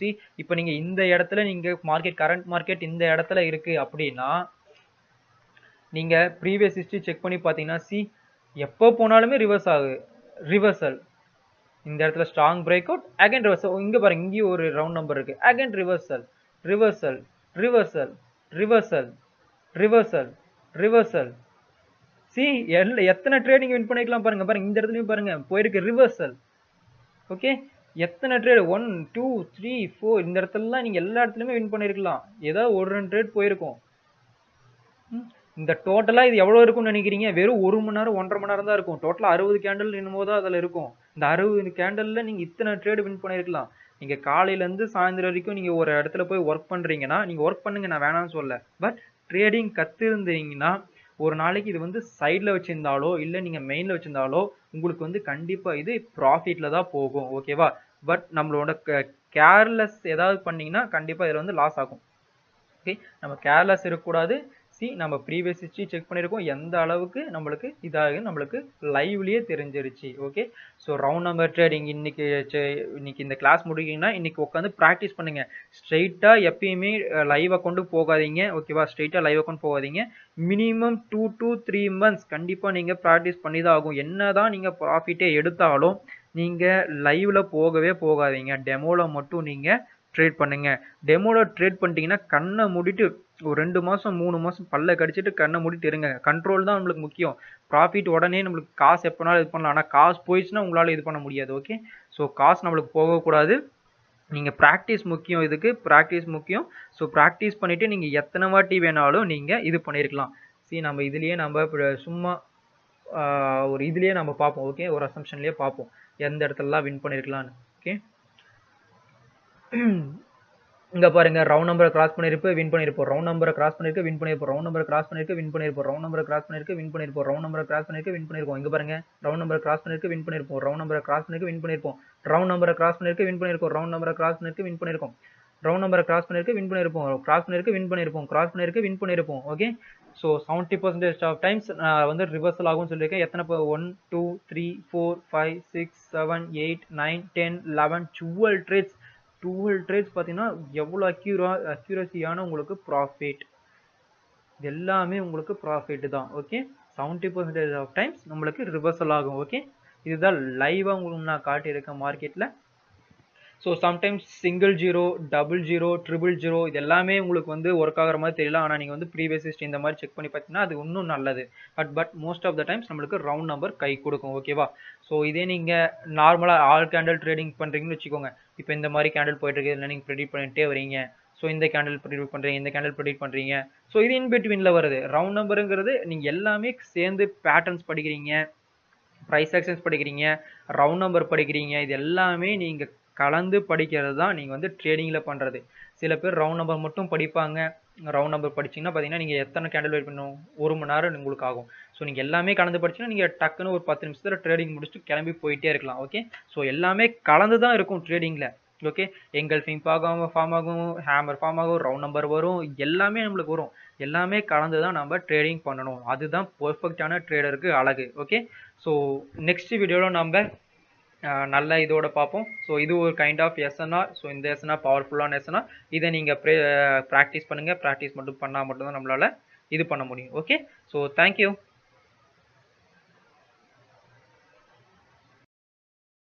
இப்போ நீங்கள் இந்த இடத்துல நீங்கள் கரண்ட் மார்க்கெட் இந்த இடத்துல இருக்குது அப்படின்னா நீங்கள் ப்ரீவியஸ் ஹிஸ்ட்ரி செக் பண்ணி பார்த்தீங்கன்னா எப்போ போனாலுமே ரிவர்சல் இந்த இடத்துல strong break out, again reversal. இங்கே பாருங்க, இங்கேயும் ஒரு ரவுண்ட் நம்பர் இருக்குது, again reversal reversal, reversal, reversal, reversal. See எத்தனை ட்ரேடிங் வின் பண்ணிக்கலாம் பாருங்க. பாருங்க இந்த இடத்துலயும் பாருங்க போயிருக்கு ரிவர்சல். ஓகே, எத்தனை ட்ரேட் 1 2 3 4 இந்த இடத்துலலாம் நீங்க எல்லா இடத்துலயுமே வின் பண்ணிருக்கலாம். ஏதாவது ஒரு 2 ட்ரேட் போயிருக்கும். இந்த டோட்டலா இது எவ்வளவு இருக்கும்னு நினைக்கிறீங்க? வெறும் 1 மணி நேரம் 1.5 மணி நேரம் தான் இருக்கும். டோட்டலா 60 கேண்டில் என்னமோ தான் அதுல இருக்கும். இந்த 60 கேண்டில்ல நீங்க இத்தனை ட்ரேட் வின் பண்ணிருக்கலாம். நீங்க காலையில இருந்து சாயந்தரம் வரைக்கும் நீங்க ஒரு இடத்துல போய் ஒர்க் பண்றீங்கன்னா நீங்க ஒர்க் பண்ணுங்க, நான் வேணாம்னு சொல்ல. பட் ட்ரேடிங் கத்திருந்தீங்கன்னா ஒரு நாளைக்கு இது வந்து சைட்ல வச்சிருந்தாலோ இல்ல நீங்க மெயின்ல வச்சிருந்தாலோ உங்களுக்கு வந்து கண்டிப்பா இது ப்ராஃபிட்ல தான் போகும். ஓகேவா? பட் நம்மளோட கேர்லெஸ் ஏதாவது பண்ணீங்கன்னா கண்டிப்பா இதுல வந்து லாஸ் ஆகும். ஓகே, நம்ம கேர்லெஸ் இருக்கக்கூடாது. நம்ம ப்ரீவியஸ் ஹிஸ்டரி செக் பண்ணியிருக்கோம், எந்த அளவுக்கு நம்மளுக்கு இதாக நம்மளுக்கு லைவ்லயே தெரிஞ்சிருச்சு. Okay, so round number trading இன்னைக்கு இந்த கிளாஸ் முடிக்கீங்கன்னா இன்னைக்கு உட்காந்து ப்ராக்டிஸ் பண்ணுங்க. ஸ்ட்ரெயிட்டா எப்பயுமே லைவ் கொண்டு போகாதீங்க. ஓகேவா? ஸ்ட்ரெயிட்டா லைவ் கொண்டு போகாதீங்க. மினிமம் 2 to 3 months கண்டிப்பா நீங்க ப்ராக்டிஸ் பண்ணி தான் ஆகும். என்னதான் நீங்க ப்ராஃபிட்டே எடுத்தாலும் நீங்க லைவ்ல போகவே போகாதீங்க. டெமோல மட்டும் நீங்க ட்ரேட் பண்ணுங்க. டெமோல ட்ரேட் பண்ணிட்டீங்கன்னா கண்ணை மூடிட்டு ஒரு 2 மாசம் 3 மாசம் பல்ல கடிச்சிட்டு கண்ணை மூடிட்டு இருங்க. கண்ட்ரோல் தான் நம்மளுக்கு முக்கியம். ப்ராஃபிட் உடனே நம்மளுக்கு காசு எப்பனாலும் இது பண்ணலாம். ஆனால் காசு போயிடுச்சுன்னா உங்களால இது பண்ண முடியாது. ஓகே, ஸோ காசு நம்மளுக்கு போகக்கூடாது. நீங்க ப்ராக்டிஸ் முக்கியம், இதுக்கு ப்ராக்டிஸ் முக்கியம். ஸோ ப்ராக்டிஸ் பண்ணிட்டு நீங்க எத்தனை வாட்டி வேணாலும் நீங்க இது பண்ணிருக்கலாம். நம்ம இதுலயே நம்ம சும்மா ஒரு இதுலயே நம்ம பார்ப்போம். ஓகே, ஒரு அசம்ஷன்லயே பார்ப்போம் எந்த இடத்துலலாம் வின் பண்ணிருக்கலாம்னு. ஓகே, இங்க பாருங்க ரவுண்ட் நம்பரை கிராஸ் பண்ணிருப்போம், வின் பண்ணிருப்போம். ரவுண்ட் நம்பரை கிராஸ் பண்ணிருக்க வின் பண்ணிருப்போம். ரவுண்ட் நம்பரை கிராஸ் பண்ணிருக்க வின் பண்ணிருப்போம். ரவுண்ட் நம்பரை கிராஸ் பண்ணிருக்க வின் பண்ணிருப்போம். ரவுண்ட் நம்பரை கிராஸ் பண்ணிருக்க வின் பண்ணிருப்போம். இங்க பாருங்க ரவுண்ட் நம்பரை கிராஸ் பண்ணிருக்க வின் பண்ணிருப்போம். ரவுண்ட் நம்பரை கிராஸ் பண்ணிருக்க வின் பண்ணிருப்போம். ரவுண்ட் நம்பரை கிராஸ் பண்ணிருக்க வின் பண்ணிருப்போம். ரவுண்ட் நம்பரை கிராஸ் பண்ணிருக்க வின் பண்ணிருக்கோம். ரவுண்ட் நம்பரை கிராஸ் பண்ணிருக்க வின் பண்ணிருப்போம். கிராஸ் பண்ணிருக்க வின் பண்ணிருப்போம். கிராஸ் பண்ணிருக்க வின் பண்ணிருப்போம். ஓகே, ஸோ 70% ஆஃப் டைம்ஸ் வந்து ரிவர்சல் ஆகும்னு சொல்லியிருக்கேன். எத்தனை 1 2 3 4 5 6 7 8 9 10 11 12 ட்ரேட்ஸ். 12 ட்ரேட்ஸ் பார்த்தீங்கன்னா எவ்வளோ அக்யூரசியான உங்களுக்கு ப்ராஃபிட். எல்லாமே உங்களுக்கு ப்ராஃபிட் தான். ஓகே, 70% ஆஃப் டைம்ஸ் நம்மளுக்கு ரிவர்சல் ஆகும். ஓகே, இதுதான் லைவாக உங்களுக்கு நான் காட்டியிருக்கேன் மார்க்கெட்டில். So sometimes single zero, double zero, triple zero இது எல்லாமே உங்களுக்கு வந்து ஒர்க் ஆகிற மாதிரி தெரியல. ஆனால் நீங்கள் வந்து ப்ரீவியஸ் ஹிஸ்ட்ரி இந்த மாதிரி செக் பண்ணி பார்த்தீங்கன்னா அது இன்னும் நல்லது. But most of the times நம்மளுக்கு ரவுண்ட் நம்பர் கை கொடுக்கும். ஓகேவா? ஸோ இதே நீங்கள் நார்மலாக ஆல் கேண்டில் ட்ரேடிங் பண்ணுறீங்கன்னு வச்சுக்கோங்க. இப்போ இந்த மாதிரி கேண்டில் போயிட்டு இருக்கு, இல்லை நீங்கள் ப்ரெடிக்ட் பண்ணிட்டே வரீங்க. ஸோ இந்த கேண்டில் ப்ரெடிக்ட் பண்ணுறீங்க, இந்த கேண்டில் ப்ரெடிக்ட் பண்ணுறீங்க. ஸோ இது இன் பிட்வீனில் வருது. ரவுண்ட் நம்பருங்கிறது நீங்கள் எல்லாமே சேர்ந்து பேட்டர்ன்ஸ் படிக்கிறீங்க, ப்ரைஸ் ஆக்ஷன்ஸ் படிக்கிறீங்க, ரவுண்ட் நம்பர் படிக்கிறீங்க. இது எல்லாமே நீங்கள் கலந்து படிக்கிறது தான் நீங்கள் வந்து ட்ரேடிங்கில் பண்ணுறது. சில பேர் ரவுண்ட் நம்பர் மட்டும் படிப்பாங்க. ரவுண்ட் நம்பர் படிச்சிங்கன்னா பார்த்தீங்கன்னா நீங்கள் எத்தனை கேண்டில் வெயிட் பண்ணணும், 1 மணி நேரம் உங்களுக்கு ஆகும். ஸோ நீங்கள் எல்லாமே கலந்து படிச்சிங்கன்னா நீங்கள் டக்குன்னு ஒரு 10 நிமிஷத்தில் ட்ரேடிங் முடிச்சுட்டு கிளம்பி போயிட்டே இருக்கலாம். ஓகே, ஸோ எல்லாமே கலந்து தான் இருக்கும் ட்ரேடிங்கில். ஓகே, எங்கல்ஃபிங் ஃபார்ம் ஆகும், ஹேமர் ஃபார்ம் ஆகும், ரவுண்ட் நம்பர் வரும், எல்லாமே நம்மளுக்கு வரும். எல்லாமே கலந்து தான் நம்ம ட்ரேடிங் பண்ணணும். அதுதான் பர்ஃபெக்டான ட்ரேடருக்கு அழகு. ஓகே, ஸோ நெக்ஸ்ட் வீடியோவில் நம்ம நல்ல இதோட பார்ப்போம். ஸோ இது ஒரு கைண்ட் ஆஃப் எஸ்என்ஆர். ஸோ இந்த எஸ்என்ஆர் பவர்ஃபுல்லான எஸ்என்ஆர். இதை நீங்கள் ப்ராக்டிஸ் பண்ணுங்கள். ப்ராக்டிஸ் மட்டும் பண்ணால் மட்டும்தான் நம்மளால் இது பண்ண முடியும். Okay, so thank you.